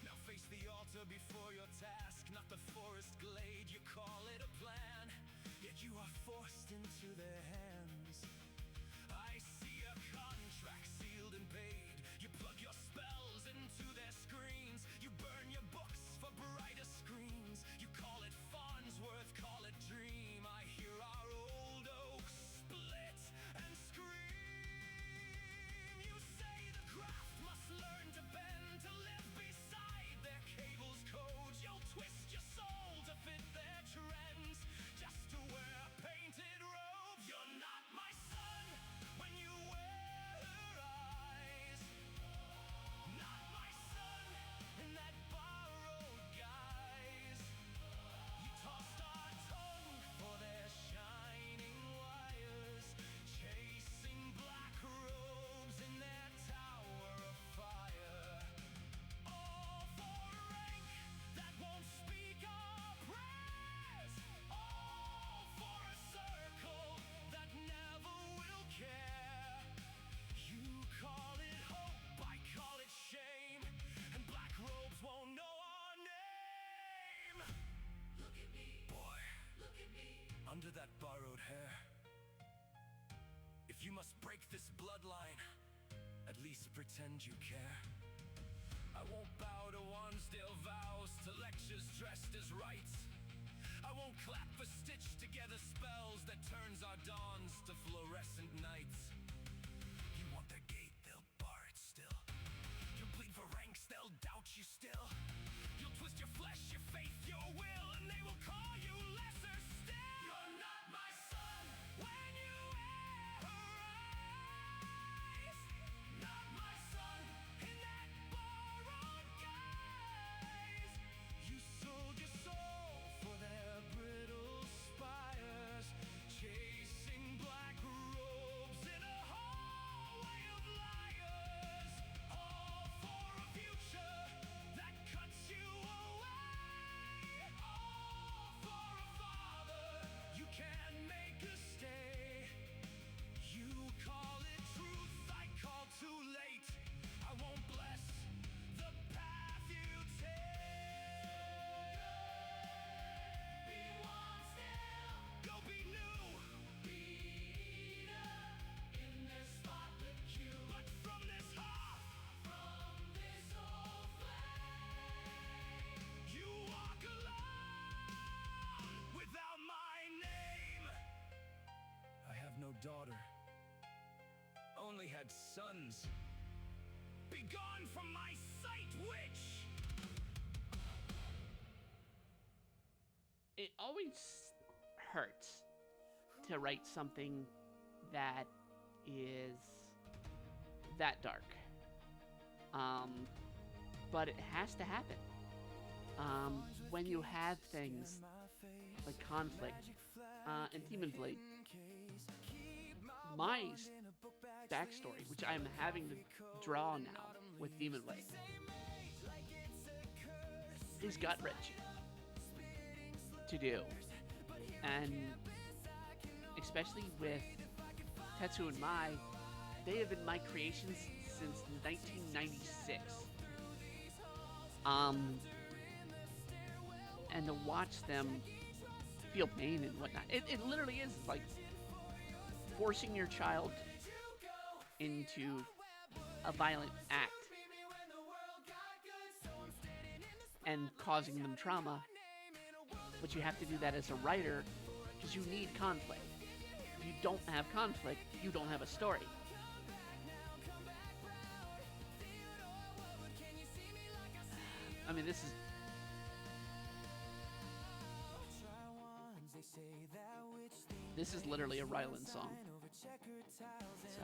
B: Now face the altar before your task, not the forest glade. You call it a plan, yet you are forced into their hands. I see a contract sealed and paid. You plug your spells into their screens. You burn your books for brighter screens. You call it Farnsworth, call it dream. I hear our old oaks split and scream. You say the craft must learn to bend, to live beside their cables' codes. You'll twist your soul to fit their trends, just to wear painted robes. You're not my son when you wear her eyes. Not my son in that borrowed guise. You tossed our tongue for their shining wires, chasing black robes in their tower of fire. All for a rank that won't speak our prayers. All for a circle that never will care. You call it hope, I call it shame, and black robes won't know our name. Look at me, boy. Look at me. Under that borrowed hair. If you must break this bloodline, at least pretend you care. I won't bow to Wansdale vows, to lectures dressed as rites. I won't clap for stitched together spells that turns our dawns to fluorescent nights. You want their gate, they'll bar it still. You'll bleed for ranks, they'll doubt you still. You'll twist your flesh, your faith, your will, and they will call you lesser still. You're not my son when you wear her eyes. Not my son in that borrowed guise. You sold your soul for their brittle spires, chasing black robes in a hallway of liars. All for a future that cuts you away. All for a father you can't make a stay. You call it truth, I call too late. I won't bless the path you take. Be one still, go be new. Be Eden in their spotlit queue. But from this hearth, from this old flame, you walk alone without my name. I have no daughter, only had sons. Begone from my sight, witch!
A: It always hurts to write something that is that dark. But it has to happen. When you have things like conflict and Demon Blade, my backstory, which I'm having to draw now with Demon Blade, is gut-wrenching to do. And especially with Tetsu and Mai, they have been my creations since 1996. And to watch them feel pain and whatnot, it literally is like forcing your child into a violent act and causing them trauma. But you have to do that as a writer because you need conflict. If you don't have conflict, you don't have a story. I mean, this is literally a Ryland song. So.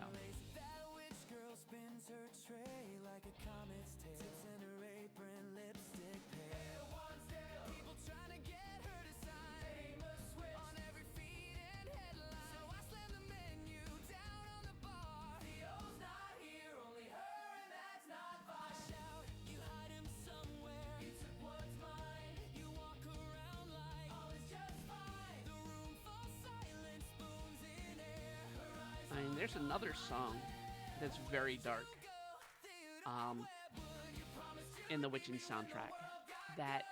A: I mean, there's another song that's very dark in the Witching soundtrack that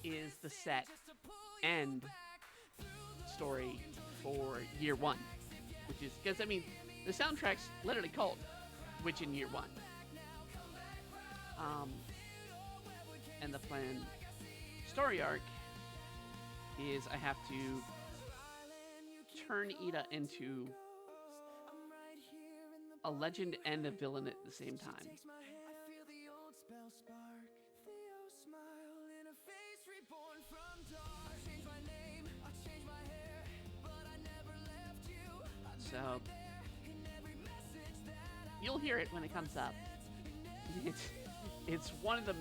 A: is the set and story for Year One, which is because I mean the soundtrack's literally called Witching Year One, and the planned story arc is I have to turn Ida into a legend and a villain at the same time. So you'll hear it when it comes up. It's one of the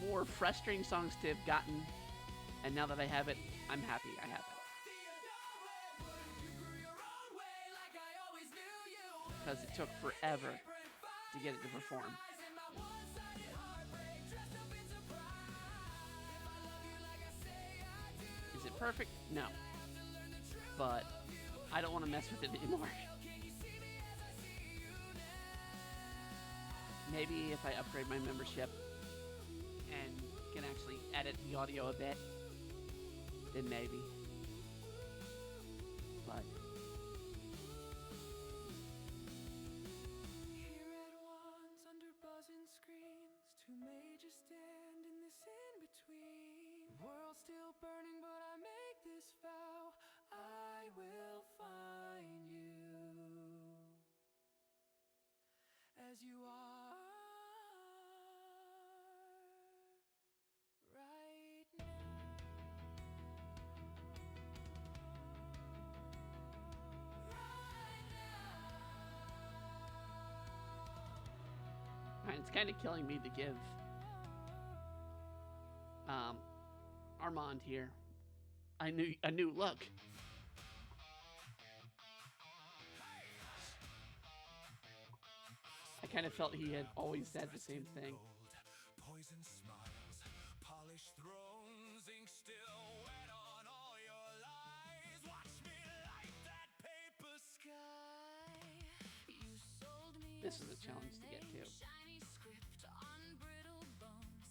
A: more frustrating songs to have gotten, and now that I have it, I'm happy I have it. Because it took forever to get it to perform. Is it perfect? No. But I don't want to mess with it anymore. Maybe if I upgrade my membership and can actually edit the audio a bit, then maybe. But
B: World still burning, but I make this vow, I will find you as you are right now.
A: it's kind of killing me to give Armand here a new look. I kind of felt he had always said the same thing.
B: Poison smiles, polished thrones, ink still wet on all your lies. Watch me light that paper sky. You sold me.
A: This is a challenge to get to.
C: Shiny script on brittle bones.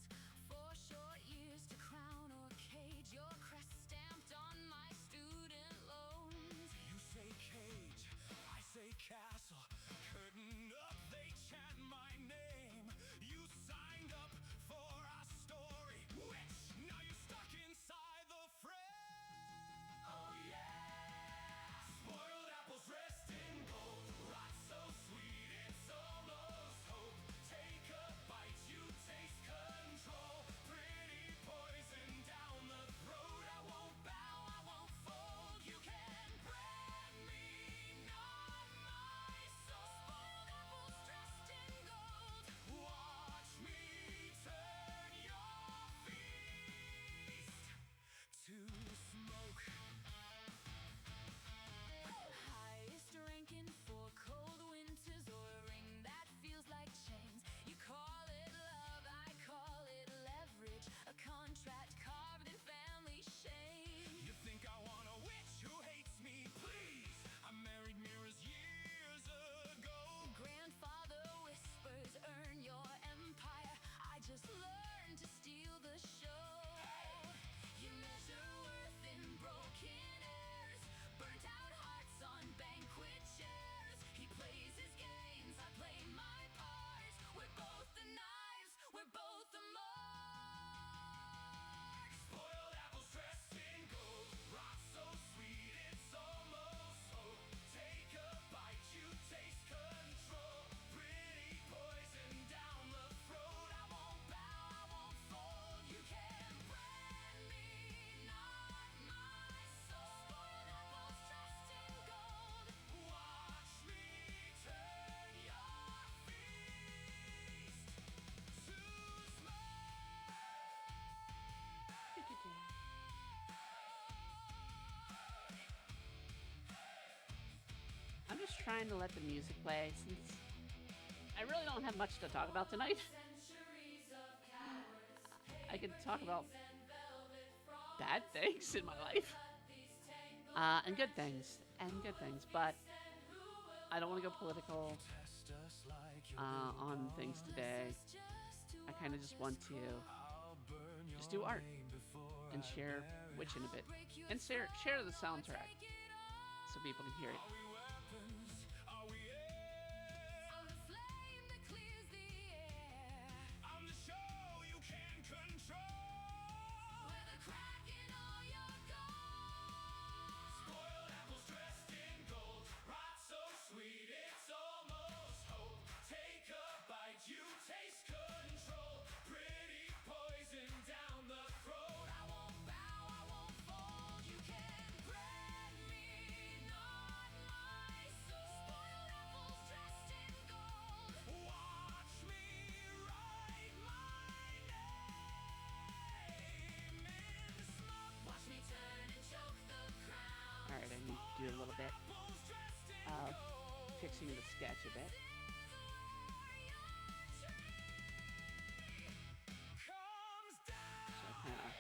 C: 4 short years to crown or cage. Your crest stamped on my student loans.
B: You say cage, I say castle. Curtain up, they chant my name. You signed up for our story, which now you're stuck inside the frame. Oh yeah, spoiled apples dressed in gold, rot so
A: trying to let the music play since I really don't have much to talk about tonight. I could talk about bad things in my life and good things, but I don't want to go political on things today. I kind of just want to just do art and share Witchin' a bit and share the soundtrack so people can hear it. Alright, I need to do a little bit of fixing the sketch a bit. So I kind of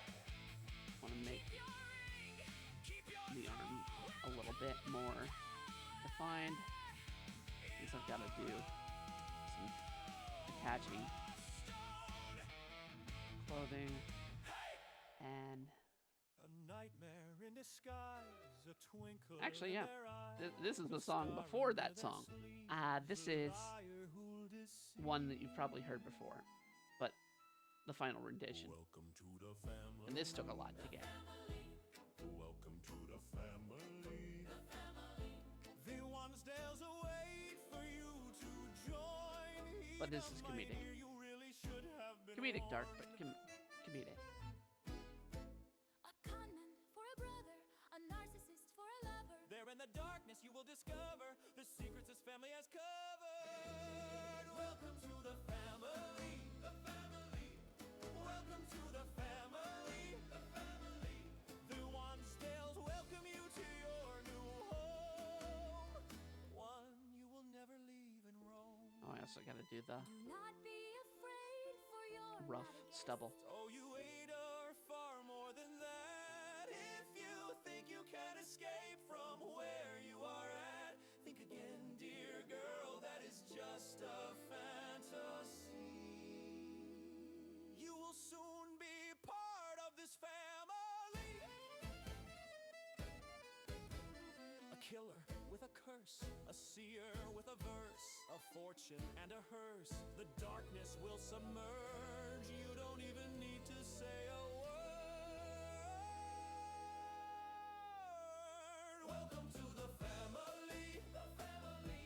A: want to make the arm a little bit more defined, since I've got to do some attaching clothing and actually, yeah, this is the song before that song. This is one that you've probably heard before, but the final rendition. And this took a lot to get.
B: Welcome to the family. The Wansdales await for you to join.
A: But this is comedic. Comedic dark, but comedic.
C: A conman for a brother, a narcissist for a lover.
B: There in the darkness you will discover the secrets this family has covered. Welcome to the family. The family. Welcome to the family. The family. The Wansdales welcome you to your new home. One you will never leave and roam.
A: Oh, I also got to do the
C: Do not be afraid for your
A: rough stubble.
B: Oh, you ain't are far more than that. If you think you can escape from where you are at, think again, dear girl, that is just a fantasy. You will soon be part of this family. A killer with a curse, a seer with a verse, a fortune and a hearse. The darkness will submerge. You don't even need to say a word. Welcome to the family. The family.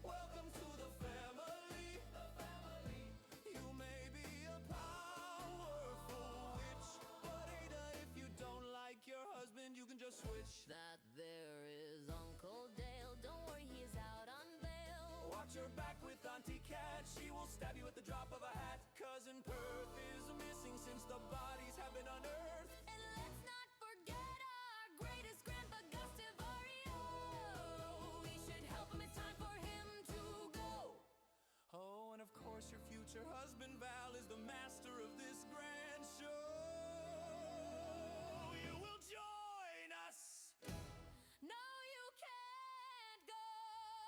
B: Welcome to the family. The family. You may be a powerful witch, but Ada, if you don't like your husband, you can just switch.
C: That there is Uncle Dale. Don't worry, he's out on bail.
B: Watch your back with Auntie Cat. She will stab you at the drop of a hat. Cousin Perth is missing since the bodies have been unearthed.
C: And let's not forget our greatest grandpa, Gustavio. We should help him. It's time for him to go.
B: Oh, and of course your future husband Val is the master of this grand show. You will join us.
C: No, you can't go.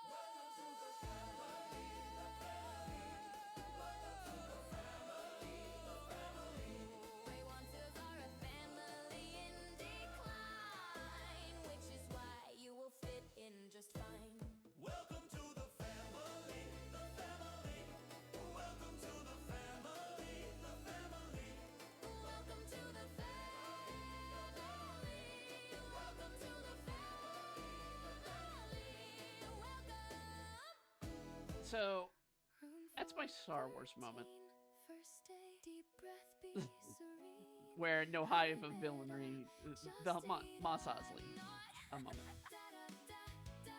B: Welcome to the family. The family. Welcome to the family. The family.
C: Grey Wansdales are a family in decline, which is why you will fit in just fine.
B: Welcome to the family. The family. Welcome to the family. The family.
C: Welcome to the family. Welcome to the family. Welcome.
A: So that's my Star Wars moment.
C: First day, deep breath, be serene.
A: Where no hive of villainy, the Mos Eisley a moment.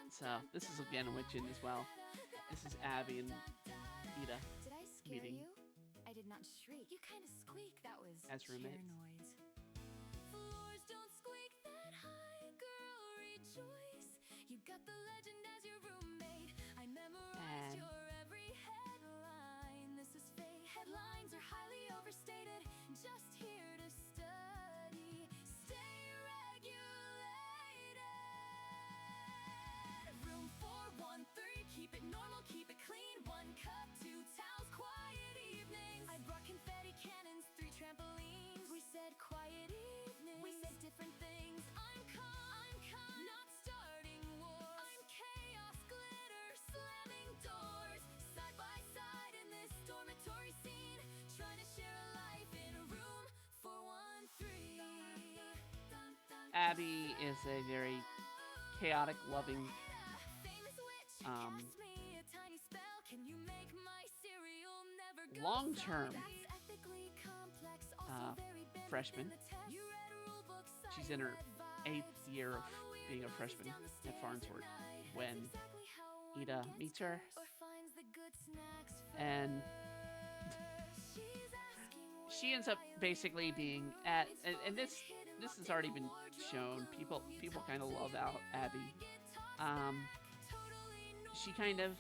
A: So this is again Witchin' as well. This is Abby and Ida
C: Did I scare
A: meeting
C: you? I did not shriek. You kind of squeaked. That was
A: as roommates.
C: noise. Floors don't squeak that high, girl. Rejoice. You got the legend as your roommate. I memorized
A: And
C: your every headline. This is fake. Headlines are highly overstated. Just here to study. Stay regulated. Room 413. Keep it normal, keep it clean. 1 cup, 2 towels, quiet evenings. I brought confetti cannons, 3 trampolines. We said quiet evenings. We said different things. I'm calm, not starting wars. I'm chaos, glitter, slamming doors. Side by side in this dormitory scene. Trying to share a life in room 413.
A: Abby is a very chaotic, loving,
C: Famous witch,
A: um,
C: cast me a tiny spell. Can you make my cereal never go
A: long-term,
C: sour? That's ethically complex, also
A: uh,
C: very banned
A: freshman.
C: in the test. You read rule books,
A: She's in her
C: cited
A: 8th year of
C: Follow
A: being a
C: weirdos
A: freshman
C: down the
A: at
C: stairs
A: Farnsworth
C: night.
A: when
C: That's exactly how one
A: Ida
C: gets
A: meets her.
C: cursed or finds the good snacks
A: And
C: first. She's asking
A: she ends up basically being at, and this has already been shown. People kind of love out Abby. She kind of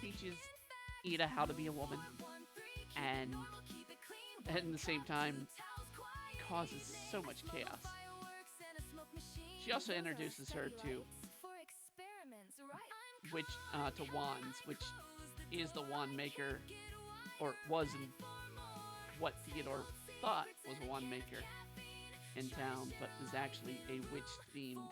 A: teaches Ida how to be a woman, and at the same time causes so much chaos. She also introduces her to to Wands, which is the wand maker, or was in what Theodore thought was a wand maker in town, but is actually a witch-themed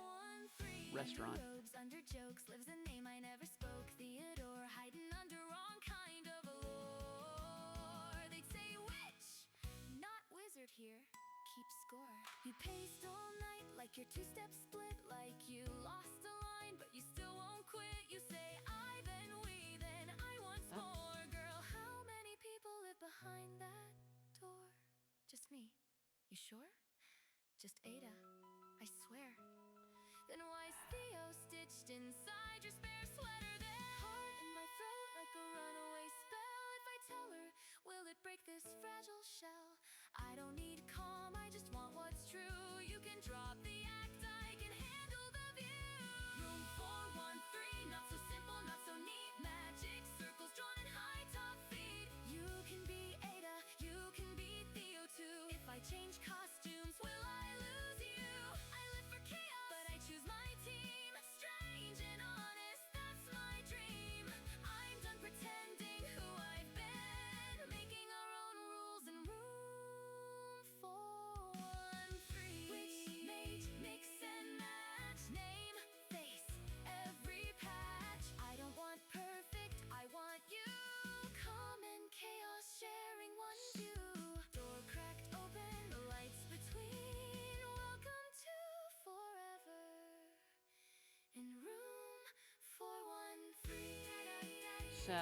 A: restaurant.
C: Under jokes lives a name I never spoke. Theodore hiding under wrong kind of a lore. They'd say witch, not wizard here. Keep score. You paced all night like your two-step split, like you lost a line, but you still won't quit. You say I, then we, then I once more. Girl, how many people live behind that door? Just me. You sure? Just Ada, I swear. Then why's Theo stitched inside your spare sweater then? Heart in my throat like a runaway spell. If I tell her, will it break this fragile shell? I don't need calm, I just want what's true. You can drop the act, I can handle the view. Room 413, not so simple, not so neat. Magic circles drawn in high top feet. You can be Ada, you can be Theo too. If I change costumes, will I lose you? I live for chaos, but I choose my team. Strange and honest, that's my dream. I'm done pretending who I've been. Making our own rules in room 413. Which mate, mix and match. Name, face, every patch. I don't want perfect, I want you. Common chaos, sharing one view. Door cracked open, the lights between. Welcome to forever. In room 413.
A: So,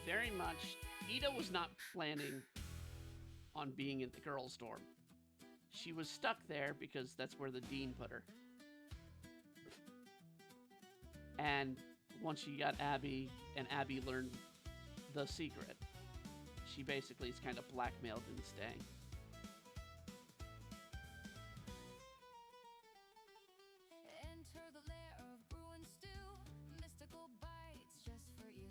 A: very much, Ida was not planning on being in the girls' dorm. She was stuck there because that's where the dean put her. And once she got Abby, and Abby learned the secret, she basically is kind of blackmailed into staying.
C: Enter the lair of brew and stew. Mystical bites just for you.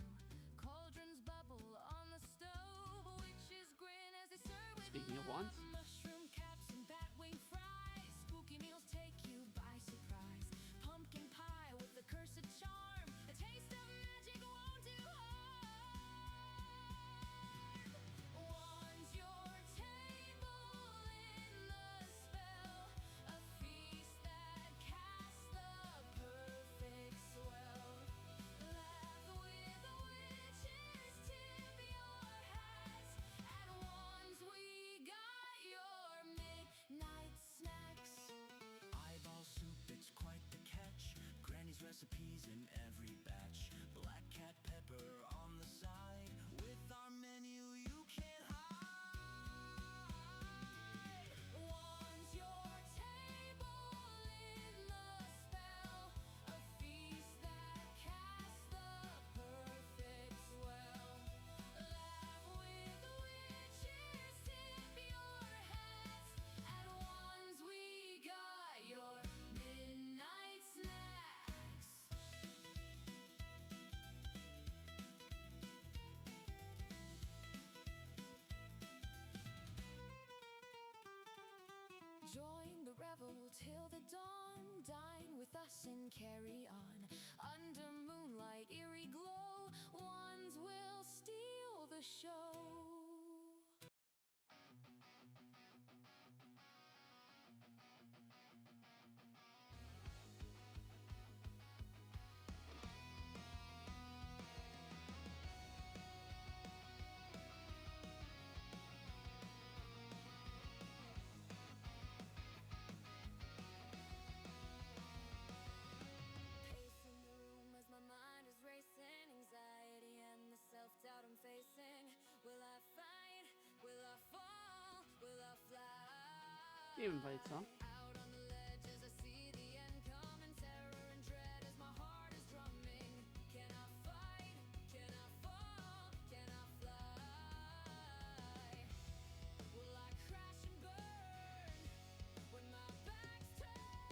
C: Cauldrons bubble on the stove. Witches grin as they serve with
A: Speaking of wands,
C: mushroom caps and batwing fries. Spooky meals take you by surprise. Pumpkin pie with the cursed charm. A taste of magic won't do harm. Wands your table in the spell. A feast that casts the perfect swell. Laugh with the witches, tip your hats. At Wands we got your midnight snacks.
B: Eyeball soup, it's quite the catch. Granny's recipes in every batch. Black cat pepper on the side. With our menu, you can't hide.
C: Wands your table in the spell. A feast that casts the perfect swell. Laugh with the witches, tip your hats. At Wands we got your midnight snacks. Join the revel till the dawn. Dine with us and carry on. Under moonlight, eerie glow, wands will steal the show. Pacing the room as my mind is racing, anxiety and the self-doubt I'm facing. Will I fight? Will I fall? Will I fly?
A: Demon Blade song.
C: Out on the ledge as I see the end coming, terror and dread as my heart is drumming. Can I fight? Can I fall? Can I fly? Will I crash and burn when my back's turned?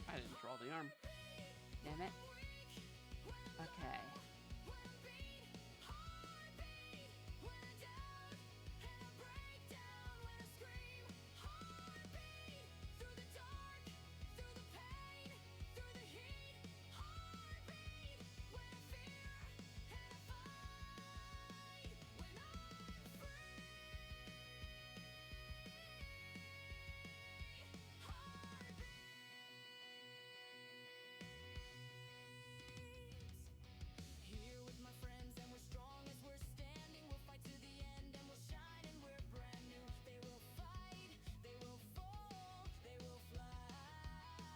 A: I didn't draw the arm. Damn it. Okay.
C: Here with my friends and we're strong as we're standing. We'll fight to the end and we'll shine and we're brand new. They will fight, they will fall, they will fly.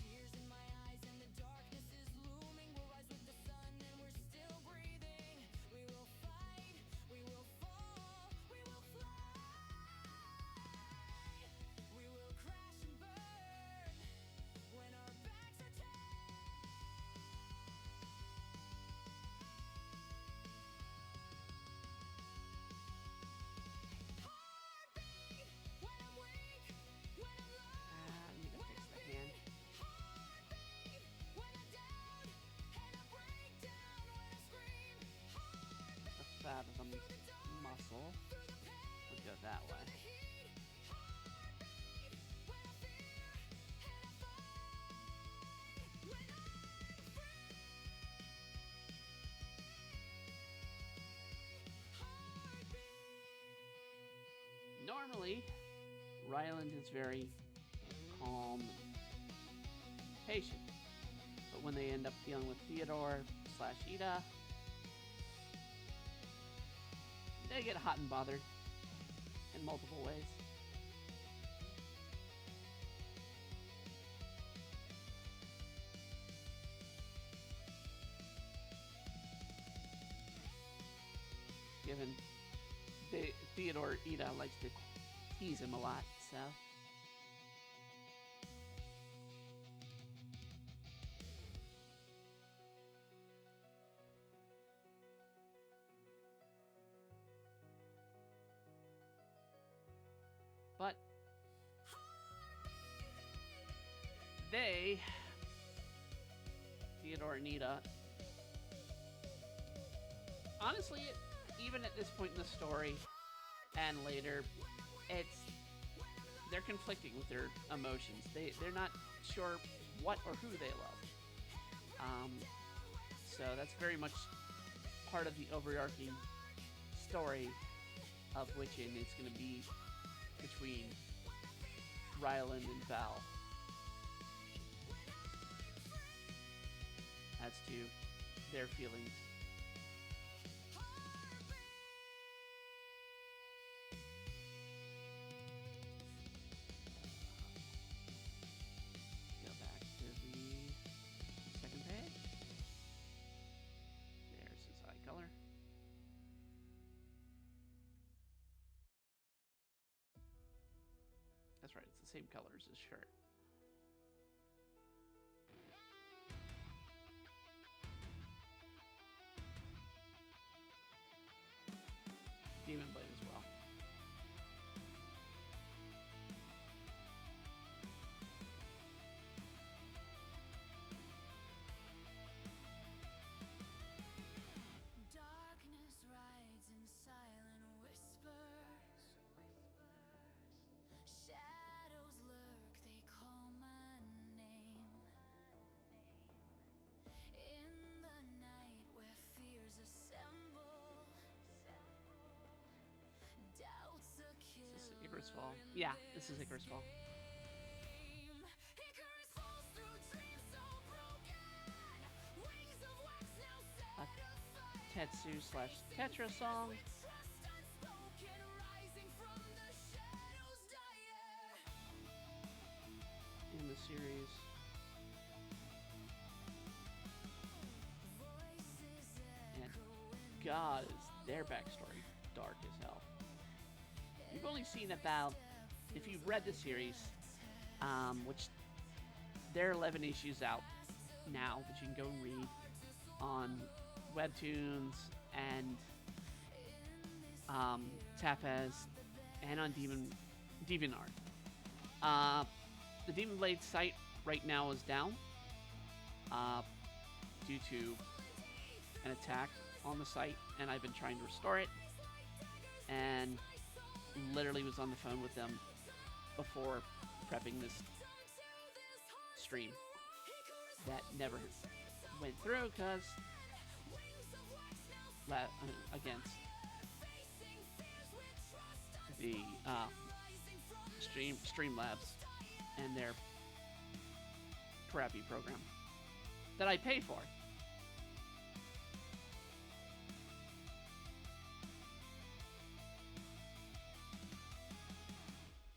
C: Tears in my eyes and the darkness is looming. We'll rise with the sun and we're still breathing. We will fight, we will fall, we will fly. We will crash and burn when our backs are turned. Heartbeat when I'm weak, when I'm low,
A: I need to
C: when
A: fix
C: I'm
A: the hand.
C: beat. Heartbeat when I'm down and I break down when I scream. Heartbeat
A: The fathom muscle.
C: through the pain,
A: We'll go that way.
C: the heat. Heartbeat when I fear and I fight. When I'm free. Heartbeat.
A: Normally, Ryland is very calm, patient. But when they end up dealing with Theodore/Ida, they get hot and bothered in multiple ways. Given Theodore Ida likes to tease him a lot, so. But they, Theodore and Ida, honestly, even at this point in the story and later, they're conflicting with their emotions. They're not sure what or who they love. So that's very much part of the overarching story of Witchin. It's going to be between Ryland and Val as to their feelings. Go back to the second page. There's his eye color. That's right, it's the same color as his shirt. Demon Blade as well. Icarus Fall. Yeah, this is Icarus Fall.
C: Icarus falls through dreams so broken. Wings of wax now
A: A
C: set
A: Tetsu slash Tetra song.
C: trust unspoken, rising from the shadows dying.
A: In the series. And God, is their backstory dark as hell. You've only seen about, if you've read the series, which there are 11 issues out now that you can go read on Webtoons and Tapez and on DeviantArt. The Demon Blade site right now is down due to an attack on the site, and I've been trying to restore it, and literally was on the phone with them before prepping this stream that never went through because against the Streamlabs and their crappy program that I pay for.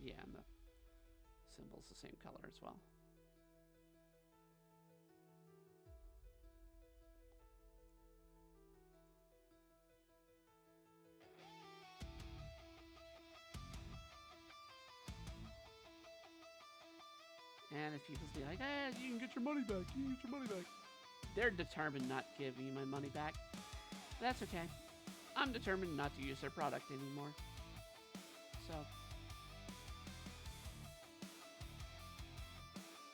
A: Yeah, and the symbol's the same color as well. And if people be like, you can get your money back, you can get your money back. They're determined not to give me my money back. That's okay. I'm determined not to use their product anymore. So.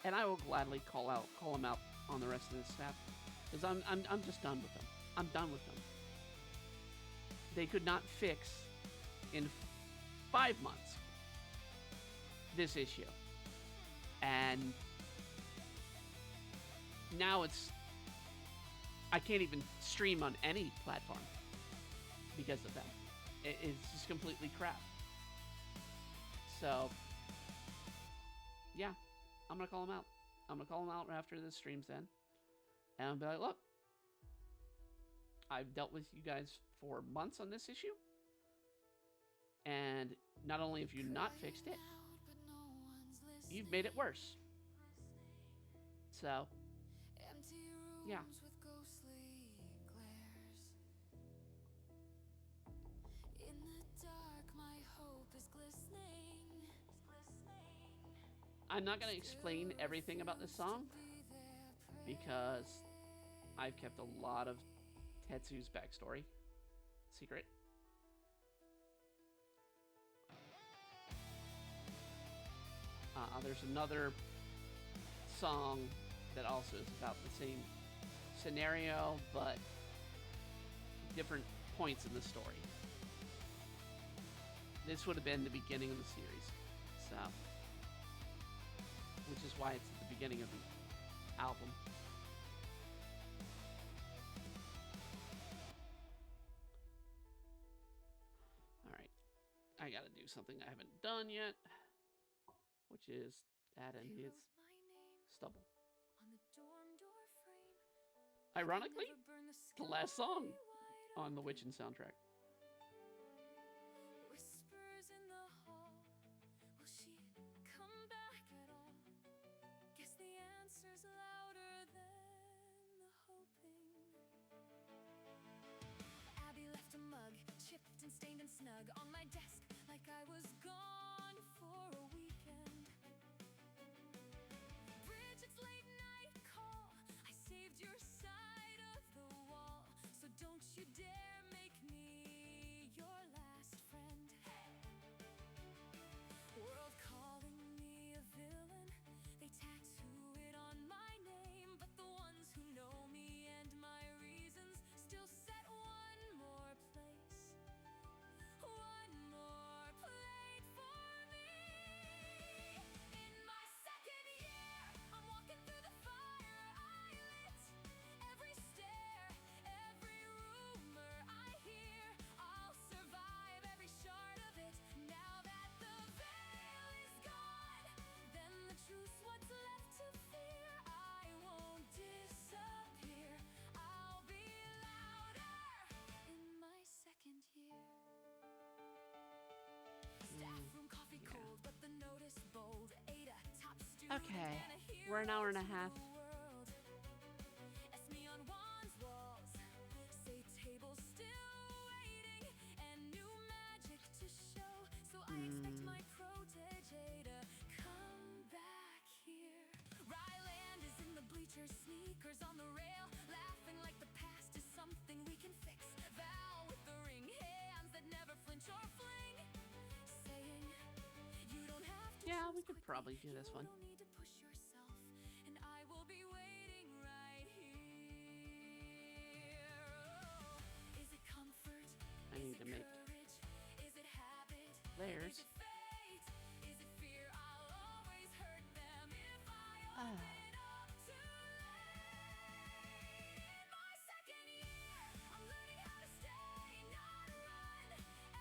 A: And I will gladly call them out on the rest of the staff. Because I'm just done with them. I'm done with them. They could not fix in 5 months this issue. And now I can't even stream on any platform because of them. It's just completely crap. So, yeah, I'm going to call them out. I'm going to call them out after this stream's end. And I'll be like, look, I've dealt with you guys for months on this issue. And not only have you not fixed it, you've made it worse. So, yeah. I'm not going to explain everything about this song because I've kept a lot of Tetsu's backstory secret. There's another song that also is about the same scenario, but different points in the story. This would have been the beginning of the series, so, which is why it's at the beginning of the album. Alright, I gotta do something I haven't done yet, which is add in his stubble. Ironically, the last song on the Witchin' soundtrack.
C: Whispers in the hall. Will she come back at all? Guess the answer's louder than the hoping. Abby left a mug, chipped and stained and snug, on my desk like I was gone for a weekend. Bridget's late night call. I saved your side of the wall, so don't you dare make me your last friend. World calling me a villain. They tattoo it on my name, but the ones who know me and my reasons still set one more place. One more plate for me. In my second year, I'm walking through the fire I lit. Every stare, every rumor ambitious, bold. Ada, top student
A: Okay,
C: and a hero
A: we're an hour and a
C: to
A: half.
C: the world. Esme on Juan's walls, say tables still waiting, and new magic to show. So I expect my protege to come back here. Ryland is in the bleachers, sneakers on the rail, laughing like the past is something we can fix. Val with the ring, hands that never flinch or fling, saying you don't have to.
A: Yeah, we
C: choose
A: could
C: quickly,
A: probably do this one.
C: You don't need to push yourself, and I will be waiting right here. Oh, is it comfort?
A: I need to make
C: Courage? Is it habit?
A: layers.
C: Is it fate? Is it fear? I'll always hurt them if I
A: Ah.
C: open up too late. In my second year, I'm learning how to stay, not run.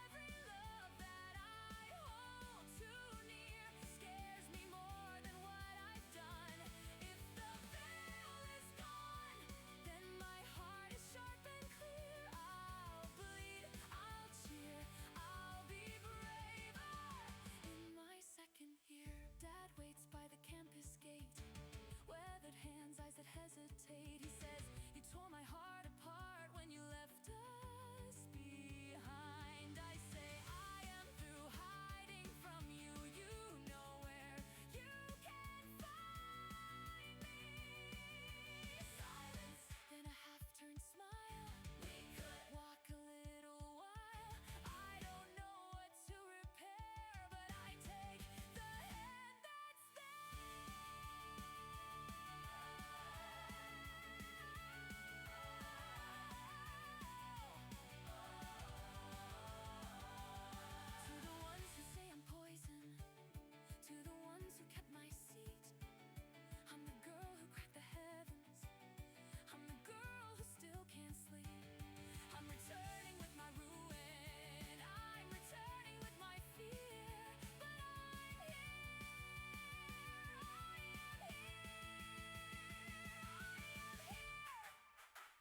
C: Every love that I hold too near scares me more than what I've done. If the veil is gone, then my heart is sharp and clear. I'll bleed, I'll cheer, I'll be braver. In my second year, Dad waits by the campus gate, weathered hands, eyes that hesitate. He says, you tore my heart apart when you left us behind. I say, I am through hiding from you. You know where you can find me. Silence, then a half-turned smile. We could walk a little while. I don't know what to repair, but I take the hand that's To the ones who say I'm poison, to the ones who kept my seat, I'm the girl who cracked the heavens, I'm the girl who still can't sleep. I'm returning with my ruin, I'm returning with my fear, but I'm here, I am here.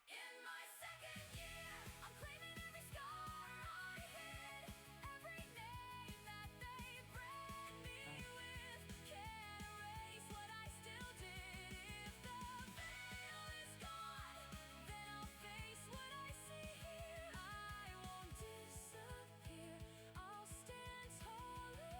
C: In my second year, I'm claiming every scar I hid, every name that they brand me with. Can't erase what I still did. If the veil is gone, then I'll face what I see here. I won't disappear, I'll stand taller.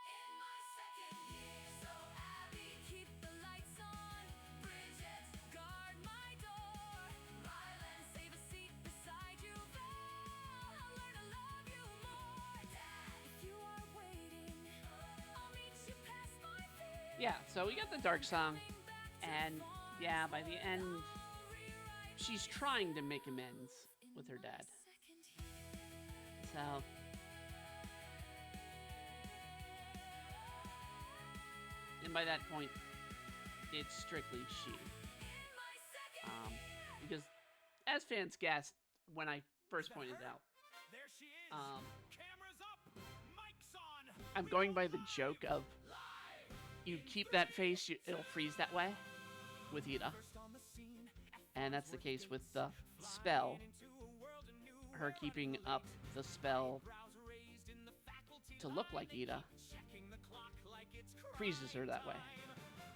C: In my second year, so Abby, keep the lights on. Bridget, guard my door. Ryland, save a seat beside you. Val, I'll learn to love you more. Dad, if you are waiting, I'll meet you past my fear.
A: Yeah, so we got the dark song, and yeah, by the end, she's trying to make amends with her dad. So, and by that point, it's strictly she. Because, as fans guessed when I first pointed it out,
B: There she is.
A: um,
B: Cameras up. Mics on.
A: I'm going by the joke of you keep that face, it'll freeze that way with Ida.
B: First on the scene.
A: And that's the case with the spell.
B: Into a world anew.
A: Her keeping up the spell
B: Brows raised in the faculty
A: to look like
B: line. They
A: Ida
B: keep checking the clock like it's
A: freezes her that way.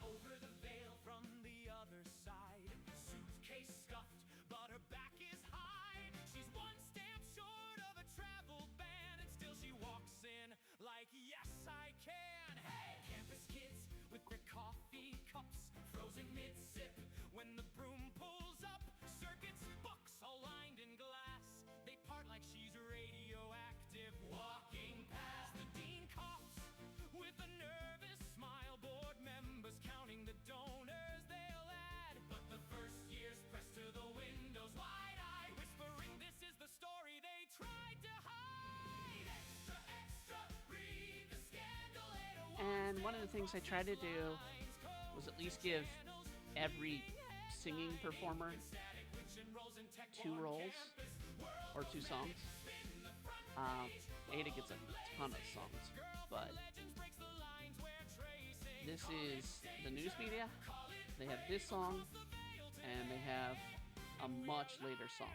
B: over the veil from the other side. Suitcase scuffed, but her back is high. She's one stamp short of a travel ban, and still she walks in like, yes, I can. Hey, campus kids with their coffee cups, frozen mid-sip when the broom pulls up. Circuits, books all lined in glass. They part like she's radioactive. Walking past, the dean coughs with a nervous smile. Board members counting the donors they'll add. But the first year's pressed to the windows, wide-eyed, whispering, this is the story they tried to hide. Extra, extra, read the scandal.
A: And one of the things I tried to do was at least give every singing performer 2 roles or 2 songs. Ada gets a ton of songs, but this is the news media. They have this song, and they have a much later song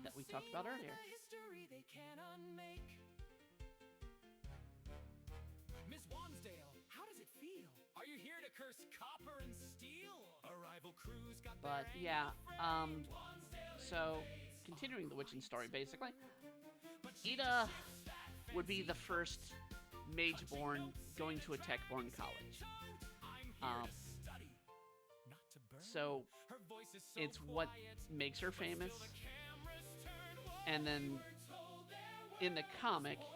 A: that we talked about earlier.
B: History they can unmake. Wansdale. How does it feel? Are you here to curse copper and steel? A rival crew's got
A: But
B: their
A: yeah,
B: annual freight. Wansdale
A: so continuing the witching story, basically, Ida would be the first mage-born going to a tech-born college.
B: I'm here to study, not to burn.
A: So
B: Her voice is so
A: it's what
B: quiet,
A: makes her famous.
B: till the cameras turn. What
A: And then
B: we're told there
A: in the comic,
B: poison,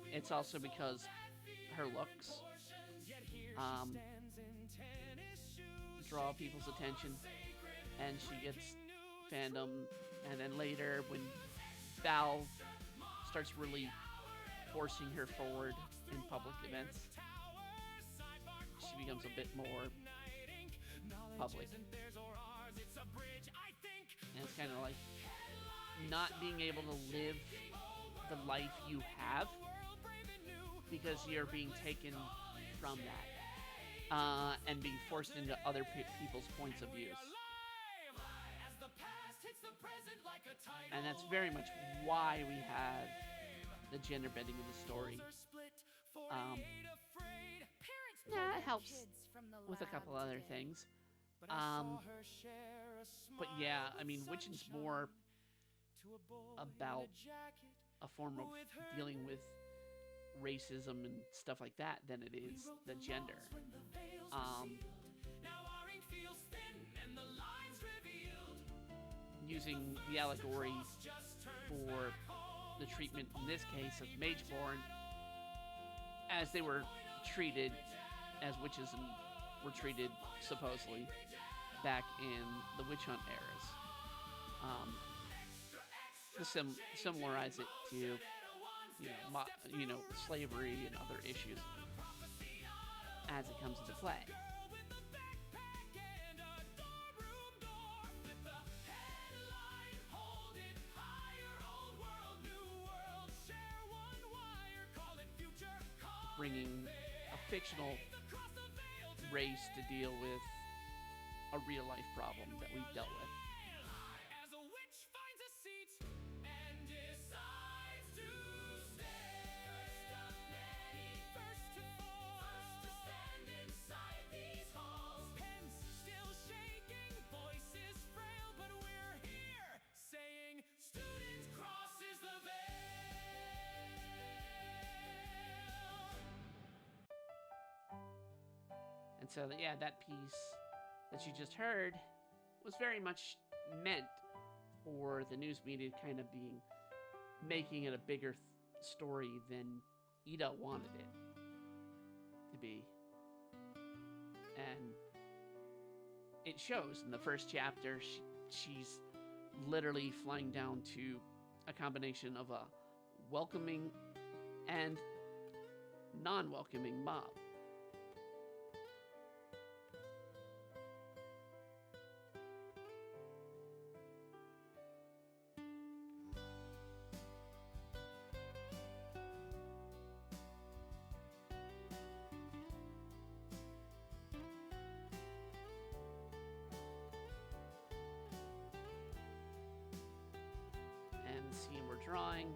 B: we
A: it's also because her looks
B: Yet here
A: um,
B: she stands in tennis shoes,
A: draw people's attention, and she gets fandom. And then later, when Valve starts really forcing her forward in public events, she becomes a bit more public. And it's kind of like not being able to live the life you have because you're being taken from that and being forced into other people's points of views. And that's very much why we have the gender bending of the story.
C: Parents
A: Yeah,
C: pull
A: it
C: their
A: helps
C: kids from the
A: with a
C: lab
A: couple other
C: today.
A: things. But yeah, I mean, witching's more about a form of dealing with racism and stuff like that than it is the gender. Using the allegory for the treatment, in this case, of Mageborn, as they were treated as witches and were treated, supposedly, back in the witch hunt eras. To similarize it to, slavery and other issues as it comes into play. Bringing a fictional race to deal with a real life problem that we've dealt with.
B: As a witch finds a seat and decides to stay. First to fall, first to stand inside these halls. Pens still shaking, voices frail, but we're here saying, students crosses the veil.
A: And so, yeah, that piece that you just heard was very much meant for the news media kind of making it a bigger story than Ida wanted it to be. And it shows in the first chapter. She's literally flying down to a combination of a welcoming and non-welcoming mob. And the scene we're drawing,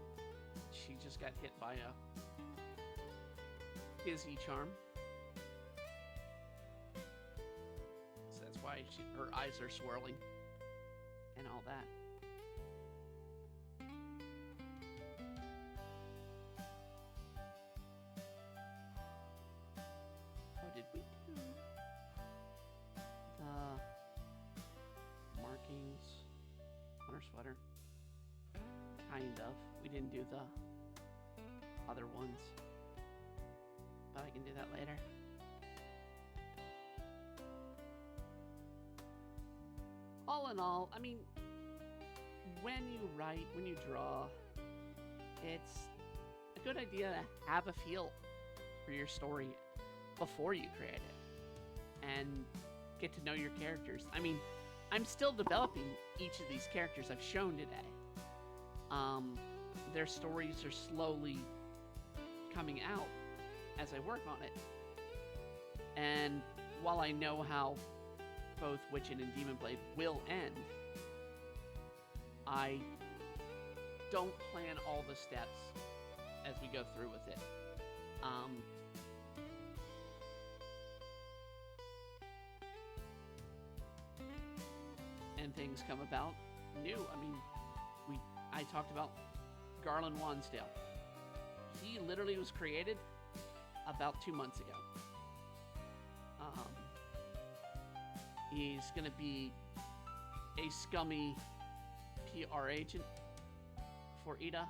A: she just got hit by a busy charm. So that's why her eyes are swirling and all that. What did we do? The markings on her sweater. Kind of. We didn't do the other ones. But I can do that later. All in all, I mean, when you write, when you draw, it's a good idea to have a feel for your story before you create it and get to know your characters. I mean, I'm still developing each of these characters I've shown today. Their stories are slowly coming out as I work on it. And while I know how both Witchin and Demon Blade will end, I don't plan all the steps as we go through with it. and things come about new. I mean, I talked about Garland Wansdale. He literally was created about 2 months ago. He's going to be a scummy PR agent for Ida.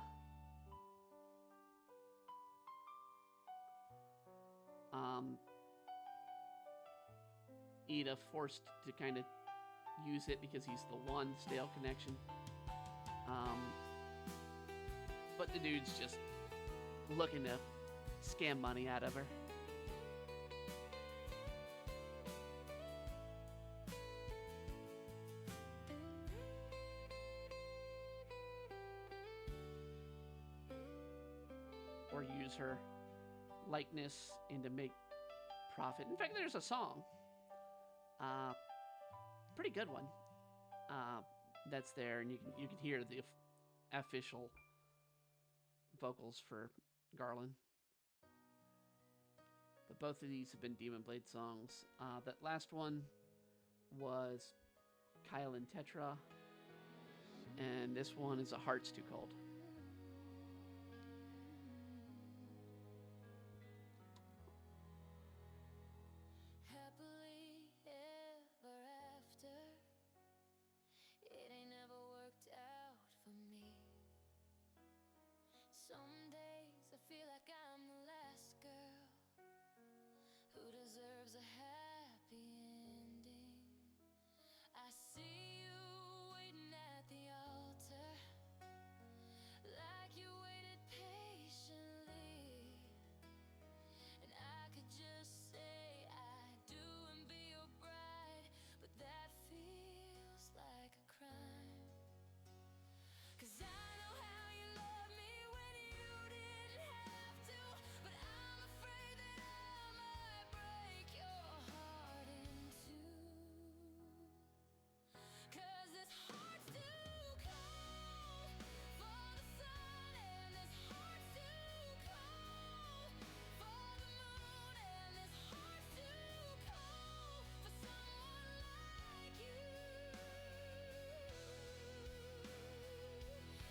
A: Ida forced to kind of use it because he's the Wansdale connection. But the dude's just looking to scam money out of her. Or use her likeness and to make profit. In fact, there's a song, pretty good one, that's there, and you can hear the official vocals for Garland. But both of these have been Demon Blade songs. That last one was Kyle and Tetra, and this one is A Heart's Too Cold.
C: Happily ever after. It ain't never worked out for me. Some days I feel like I'm the last girl who deserves a happy ending. I see you waiting at the altar, like you waited patiently. And I could just say I do and be your bride, but that feels like a crime. 'Cause I know how you love me when you didn't have to, but I'm afraid that I might break your heart in two. 'Cause this heart's too cold for the sun, and this heart's too cold for the moon, and this heart's too cold for someone like you.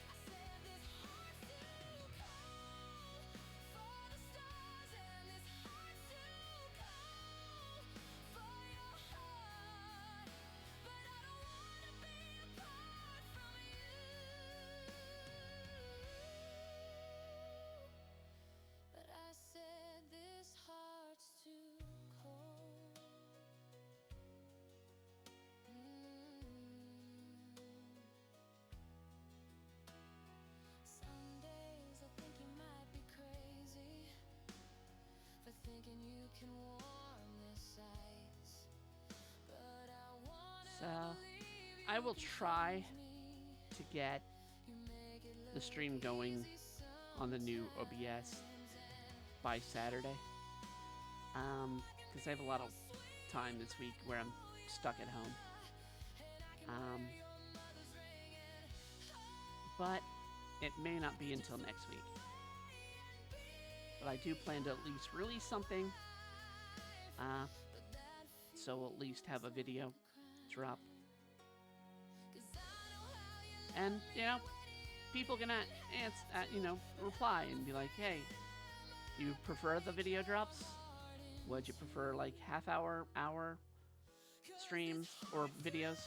C: I said this heart's too cold for the stars, and this heart's too cold for your heart. But I don't wanna be apart from you. But I said this heart's too cold. Some days I think you might be crazy for thinking you can warm this ice. But I wanna
A: So,
C: believe
A: I will
C: you can
A: try
C: change me.
A: to get
C: You make it
A: the
C: look
A: stream going
C: easy
A: on the new OBS by Saturday. Because I have a lot of time this week where I'm stuck at home. But it may not be until next week. But I do plan to at least release something. So we'll at least have a video drop. And, people can reply and be like, hey, you prefer the video drops? Would you prefer like half-hour, hour streams or videos?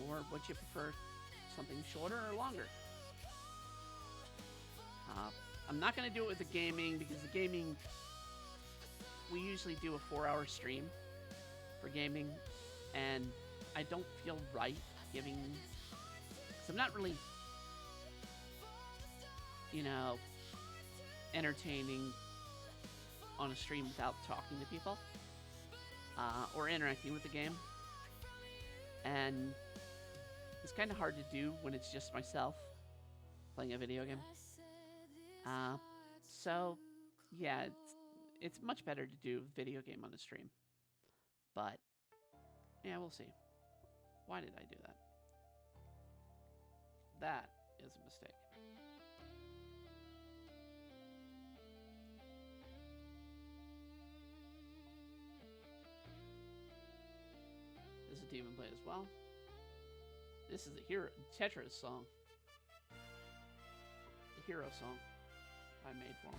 A: Or would you prefer something shorter or longer? I'm not going to do it with the gaming because the gaming, we usually do a 4-hour stream for gaming, and I don't feel right giving, because I'm not really, entertaining on a stream without talking to people or interacting with the game. And it's kind of hard to do when it's just myself playing a video game. So, yeah, it's much better to do a video game on a stream. But, yeah, we'll see. Why did I do that? That is a mistake. This is Demon Blade as well. This is the hero Tetris song. The hero song I made for him.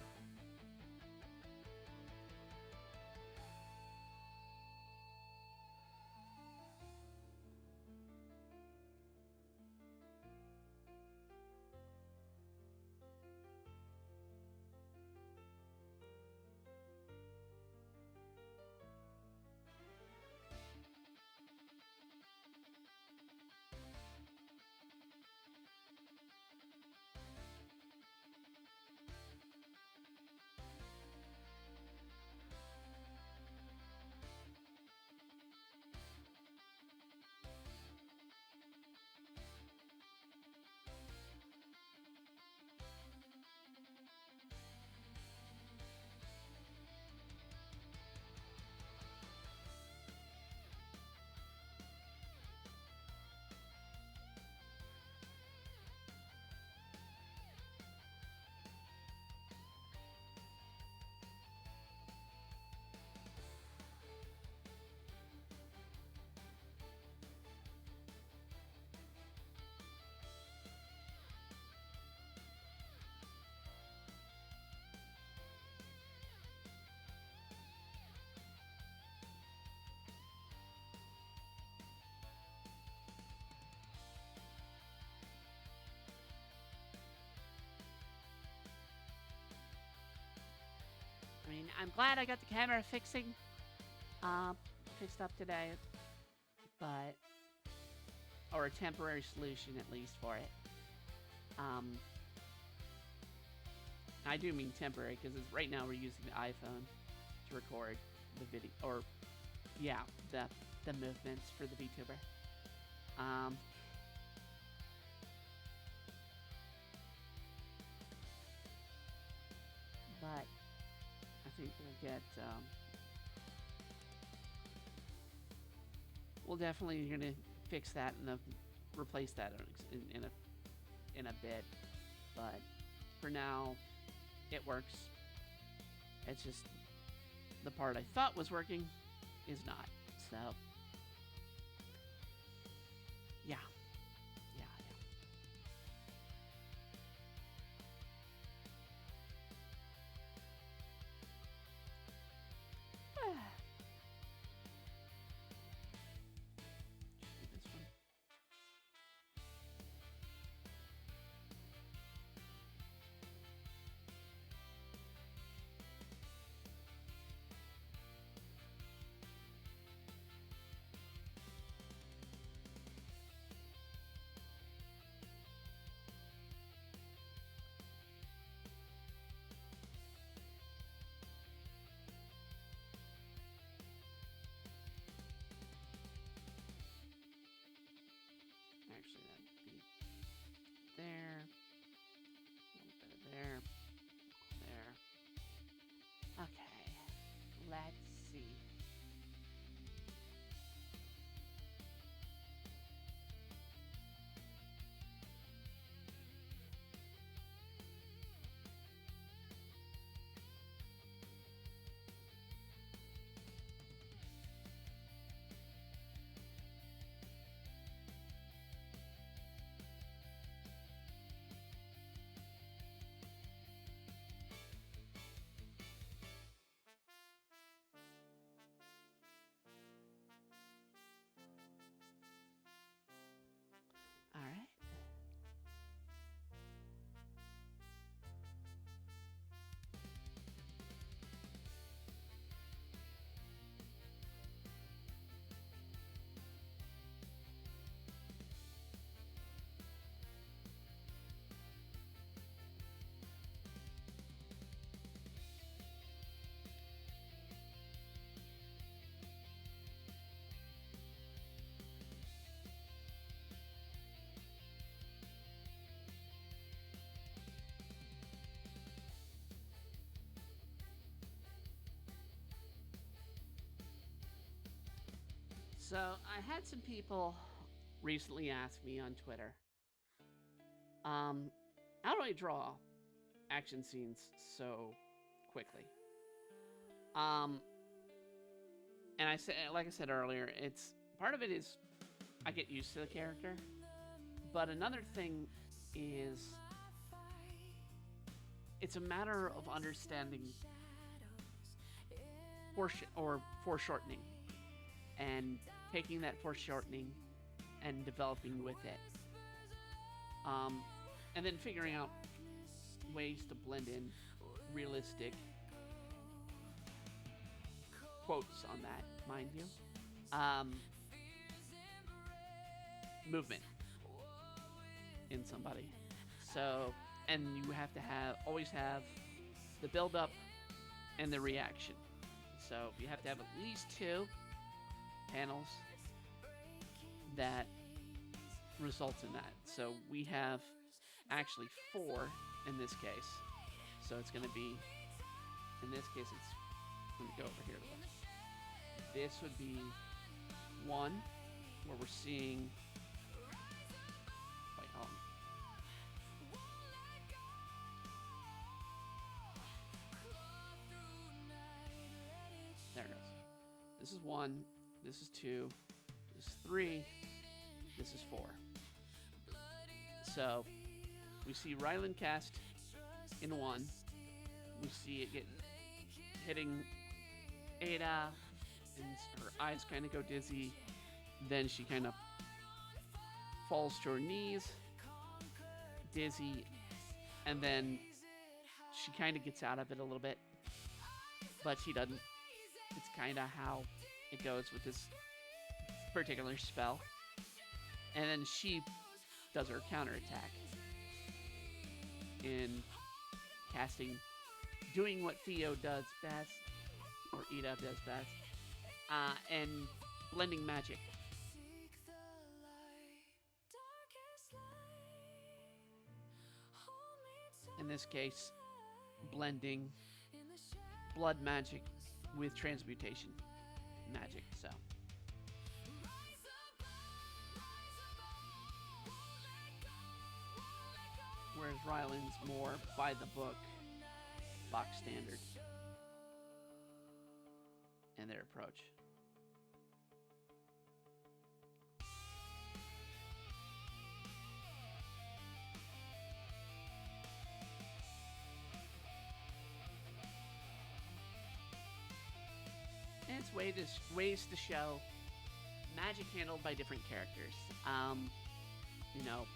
A: I mean, I'm glad I got the camera fixed up today, but or a temporary solution at least for it. I do mean temporary because right now we're using the iPhone to record the video, or yeah, the movements for the VTuber. But I think we'll get. We'll definitely gonna fix that and replace that in a bit. But for now, it works. It's just the part I thought was working is not. So yeah. This one. Actually, that'd be there. A little bit of there. There. Okay. Let's see. All right. So I had some people recently ask me on Twitter, how do I draw action scenes so quickly? And I said, like I said earlier, it's part of it is I get used to the character, but another thing is it's a matter of understanding foreshortening and taking that foreshortening and developing with it. And then figuring out ways to blend in realistic quotes on that, mind you. Movement in somebody. So, and you have to always have the build up and the reaction. So you have to have at least 2 panels that result in that. So we have actually 4 in this case. So it's going to be, in this case, it's, let me go over here. This would be 1 where we're seeing, wait, hold on. There it goes. This is 1, this is 2, this is 3, this is 4. So we see Rylan cast in 1. We see it hitting Ada, and her eyes kind of go dizzy. Then she kind of falls to her knees, dizzy, and then she kind of gets out of it a little bit, but she doesn't. It's kind of how it goes with this particular spell. And then she does her counterattack in casting, doing what Theo does best, or Ida does best, and blending magic. In this case, blending blood magic with transmutation magic. So whereas Rylan's more by the book, box standard in their approach. And it's ways to show magic handled by different characters. You know,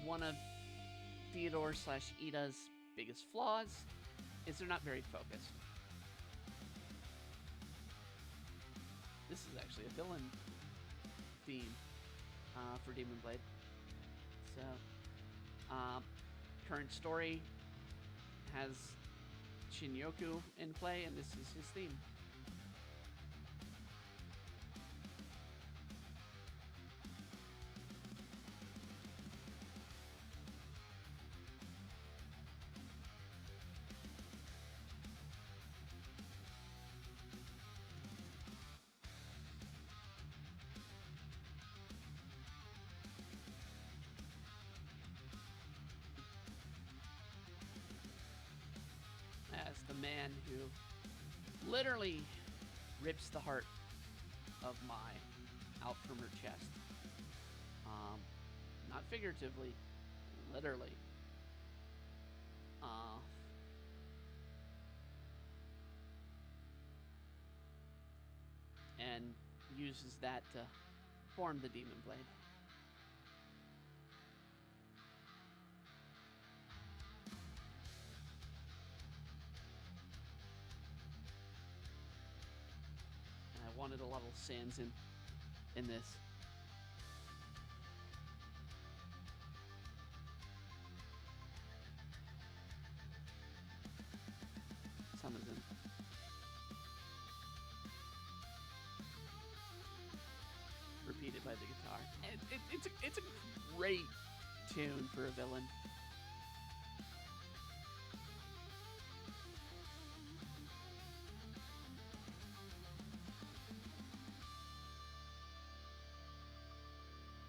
A: one of Theodore/Ida's biggest flaws is they're not very focused. This is actually a villain theme for Demon Blade. So, current story has Shinyoku in play, and this is his theme. As the man who literally rips the heart of Mai out from her chest. Not figuratively, literally. And uses that to form the Demon Blade. Wanted a lot of sands in this. Some is in. Repeated by the guitar. It's a great tune for a villain.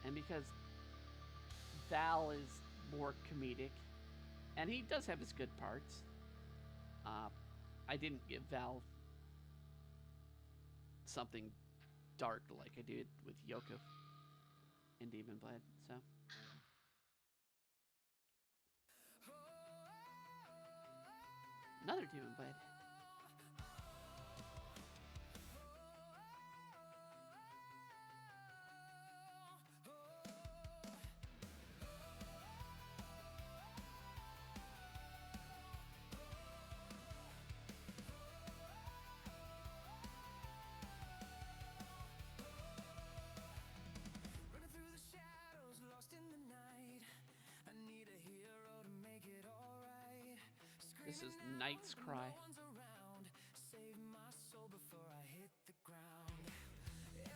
A: And because Val is more comedic, and he does have his good parts, I didn't give Val something dark like I did with Yoko and Demon Blade. So another Demon Blade.
B: Running through the shadows, lost in the night. I need a hero to make it alright.
A: This is Knight's Cry.
B: No one's around. Save my soul before I hit the ground.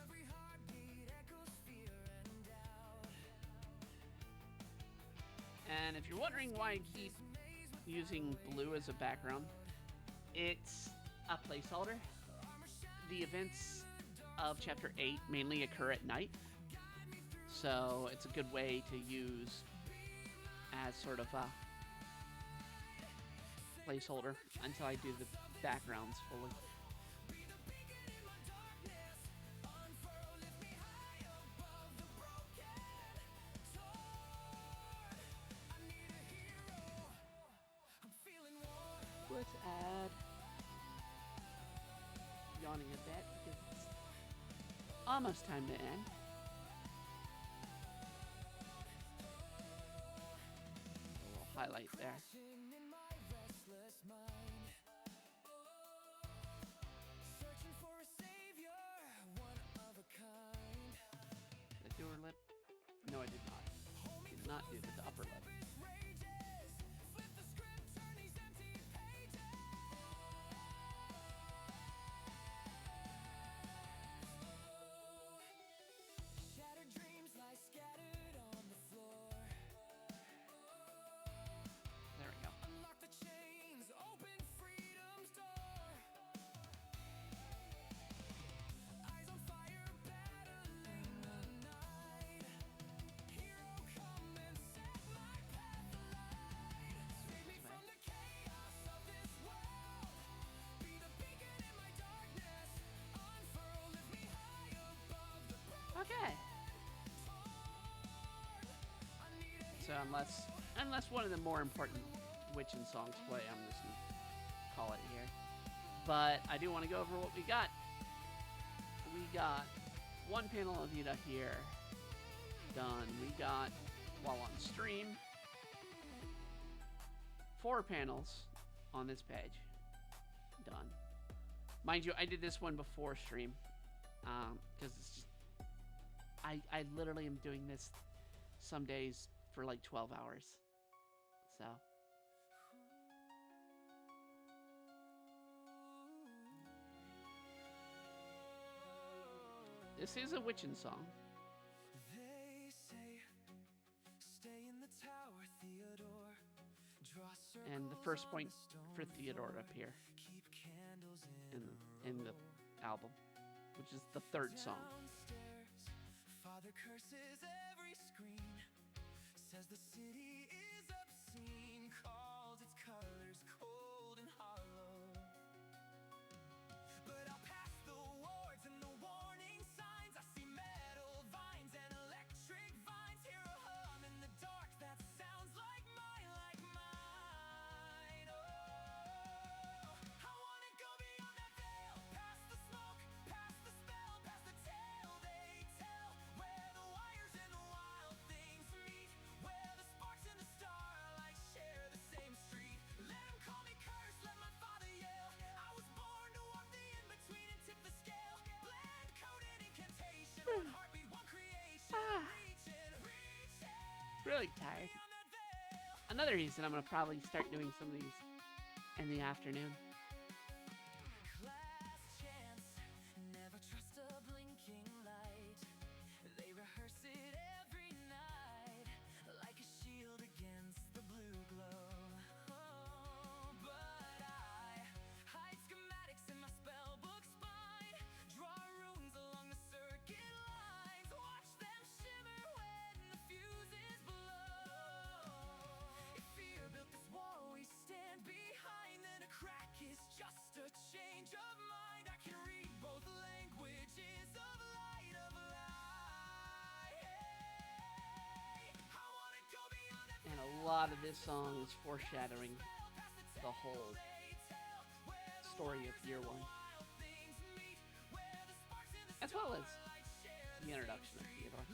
B: Every heartbeat echoes fear and doubt.
A: And if you're wondering why I keep using blue as a background, it's a placeholder. The events of Chapter 8 mainly occur at night, so it's a good way to use as sort of a placeholder until I do the backgrounds fully. Let's add yawning a bit because it's almost time to end. A little highlight there.
B: In my restless mind. Searching for a savior, one of a kind.
A: Did I do her lip? No, I did not. Did not do the upper lip.
B: Rages, flip the script, turn these empty pages. Shattered dreams lie scattered on the floor.
A: There we go.
B: Unlock the chains, open freedom's door. Eyes on fire, battling the night. Hero, come and set my path alight. Save me from the chaos of this world. Be the beacon in my darkness. Unfurl, lift me high above the broken.
A: Okay. So unless one of the more important Witchin' songs play, I'm just gonna call it here. But I do want to go over what we got. We got one panel of Vita here. Done. We got, while on stream, 4 panels on this page. Done. Mind you, I did this one before stream. Because it's just... I literally am doing this some days for like 12 hours. So... This is a Witchin' song.
B: They say, stay in the tower, Theodore. Draw
A: And the
B: circles
A: first
B: on
A: point
B: the stone
A: for Theodore
B: floor.
A: up here
B: Keep candles
A: in the album, which is the 3rd song.
B: Downstairs, Father curses every screen. Says the city is obscene. Calls its colors cold and hollow. But I'll pass the wards and the warning signs. I see metal vines and electric vines. Hear a hum in the dark that sounds like mine, like mine. Oh, I wanna go beyond that veil, past the smoke, past the spell, past the tale they tell. Where the wires and the wild things meet, where the sparks and the starlight share the same street. Let 'em call me cursed, let my father yell. I was born to walk the in-between and tip the scale. Blend code and incantation, one heartbeat, one creation. Reaching, reaching
A: Really tired.
B: beyond that veil.
A: Another reason I'm gonna probably start doing some of these in the afternoon.
B: Last chance, never trust a blinking light. They rehearse it every night, like a shield against the blue glow. Oh, but I hide schematics in my spellbook spine. Draw runes along the circuit lines. Watch them shimmer when the fuses blow. If fear built this wall we stand behind, then a crack
A: lot of this song is foreshadowing the whole story of year one, as well as the introduction of Theodore.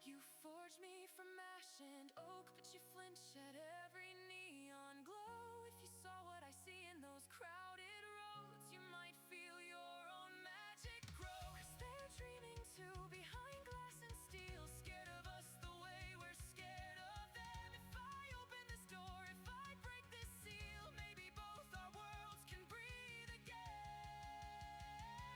C: You forged me from ash and oak, but you flinch at every neon glow. If you saw what I see in those crowded roads, you might feel your own magic grow. 'Cause they're dreaming too behind glass and steel, scared of us the way we're scared of them. If I open this door, if I break this seal, maybe both our worlds can breathe again.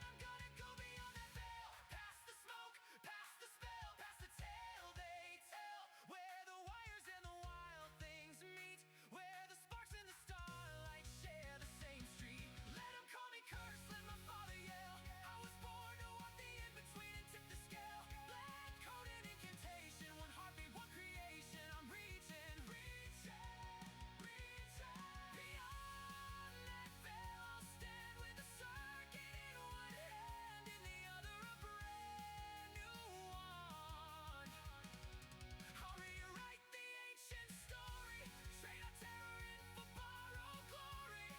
C: I'm gonna go beyond that veil, past the smoke, past the spell, past the tale they tell, where the wires and the wild things meet, where the sparks and the starlight share the same street. Let 'em call me cursed, let my father yell. I was born to walk the in-between and tip the scale. Black coated incantation, one heartbeat, one creation. I'm reaching, reaching, reaching beyond that veil. I'll stand with a circuit in one hand, in the other a brand new one. I'll rewrite the ancient story, trade our terror in for borrowed glory.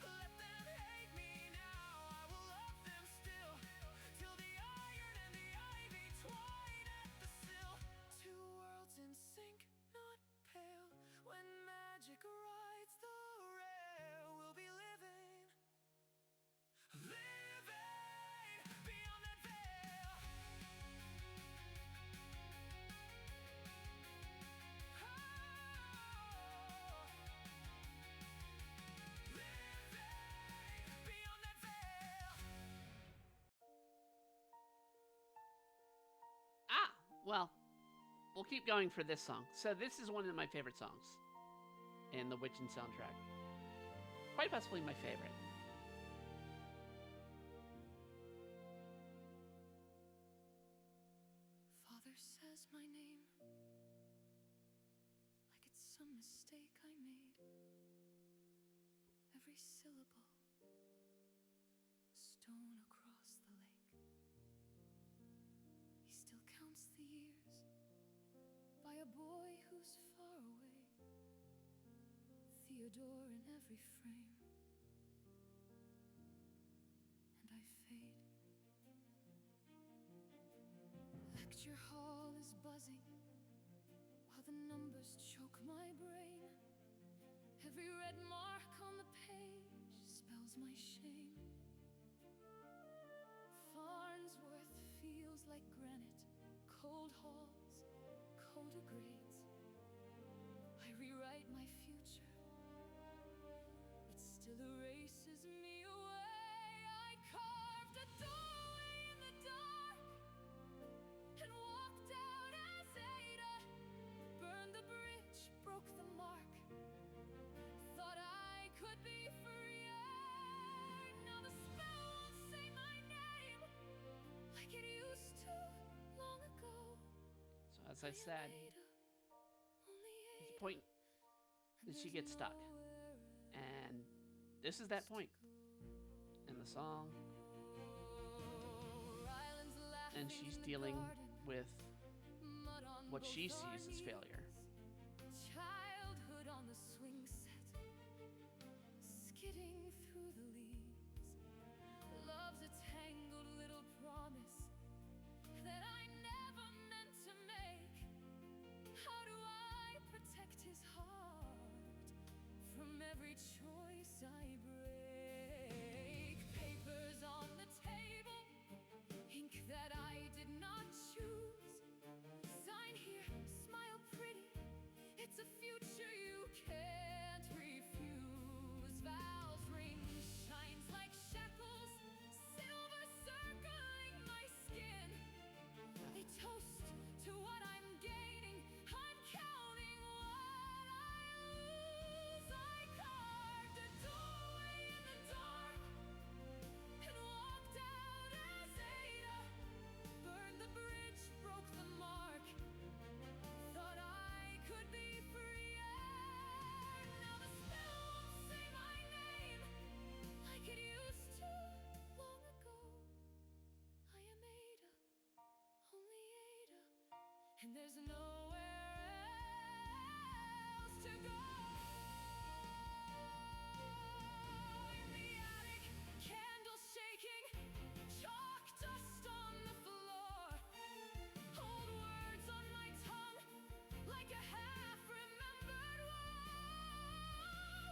C: Let them hate me now, I will love them still, till the iron and the ivy twine at the sill. Two worlds in sync, not pale. When magic rides the rail, we'll be living, living beyond that veil. Living beyond that veil.
A: Ah, well, we'll keep going for this song. So this is one of my favorite songs in the Witchin' soundtrack. Quite possibly my favorite.
C: Father says my name like it's some mistake I made. Every syllable, a stone across the lake. He still counts the years by a boy who's far away. Theodore in every frame, and I fade. Lecture hall is buzzing while the numbers choke my brain. Every red mark on the page spells my shame. Farnsworth feels like granite, cold halls, colder grades. I rewrite my future, it still erases me away. I carved a doorway in the dark and walked out as Ada. Burned the bridge, broke the mark. Thought I could be freer. Now the spell won't say my name like it used to long ago.
A: So as I said,
C: Ada, only
A: there's a
C: Ada,
A: point
C: and
A: that she
C: there's
A: gets stuck.
C: nowhere
A: And this is that point in the song.
C: Ryland's laughing
A: And she's
C: in the
A: dealing
C: garden,
A: with
C: mud on
A: what
C: both
A: she
C: our
A: sees as failure.
C: knees. Childhood on the swing set, skidding through the leaves. Love's a tangled little promise that I never meant to make. How do I protect his heart from every choice I break? Papers on the table, ink that I did not choose. Sign here, smile pretty, it's a future you can't refuse. Vows ring, shines like shackles, silver circling my skin. They toast to what I'm gaining, I'm counting what I lose. I carved a doorway and there's nowhere else to go. In the attic, candles shaking, chalk dust on the floor, old words on my tongue, like a half-remembered war.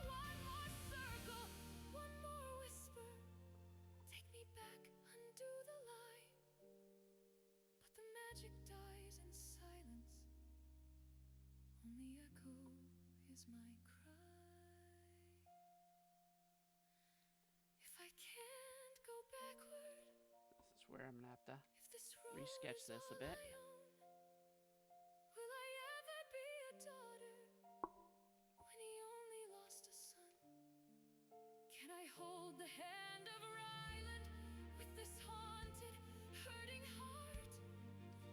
C: One more circle, one more whisper, take me back, undo the lie. But the magic dies in silence, only echo is my cry. If I can't go backward,
A: This is where I'm gonna have to
C: if this road
A: resketch
C: is
A: this a
C: all
A: bit.
C: I own, will I ever be a daughter when he only lost a son? Can I hold the hand of Ryland with this haunted, hurting heart?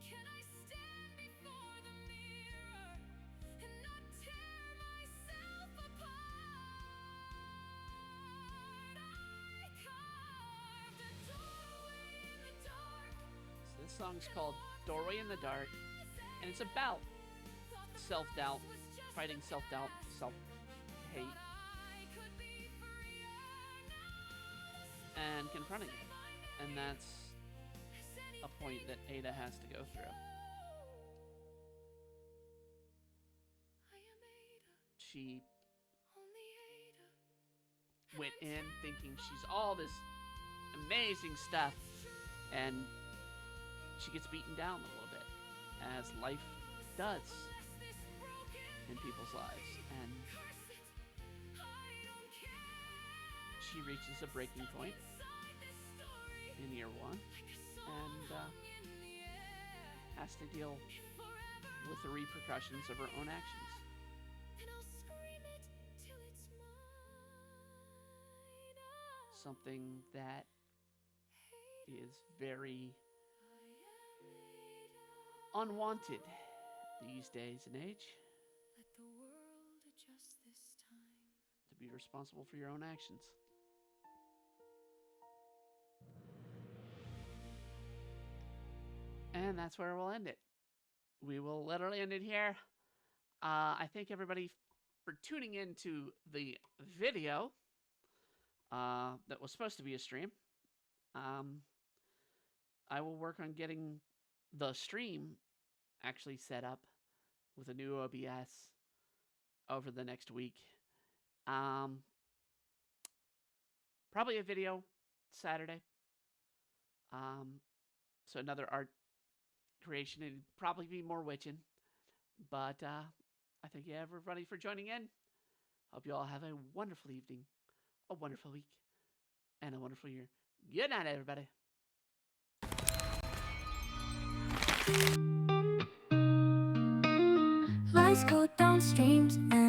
C: Can I stand before the mirror and not tear myself apart? I carved a doorway in the dark.
A: So this song's called Doorway in the Dark, and it's about self-doubt, fighting self-doubt, self-hate, and confronting it. And that's a point that Ada has to go through. She went in thinking she's all this amazing stuff, and she gets beaten down a little bit, as life does in people's lives. And she reaches a breaking point in year one, and has to deal with the repercussions of her own actions. Something that is very unwanted these days and age,
C: Let the world adjust this time.
A: to be responsible for your own actions. And that's where we'll end it. We will literally end it here. I thank everybody for tuning in to the video that was supposed to be a stream. I will work on getting the stream actually set up with a new OBS over the next week. Probably a video Saturday. So another art creation, and probably be more witching. But I thank you everybody for joining in. Hope you all have a wonderful evening, a wonderful week, and a wonderful year. Good night, everybody.
C: Lights go down streams and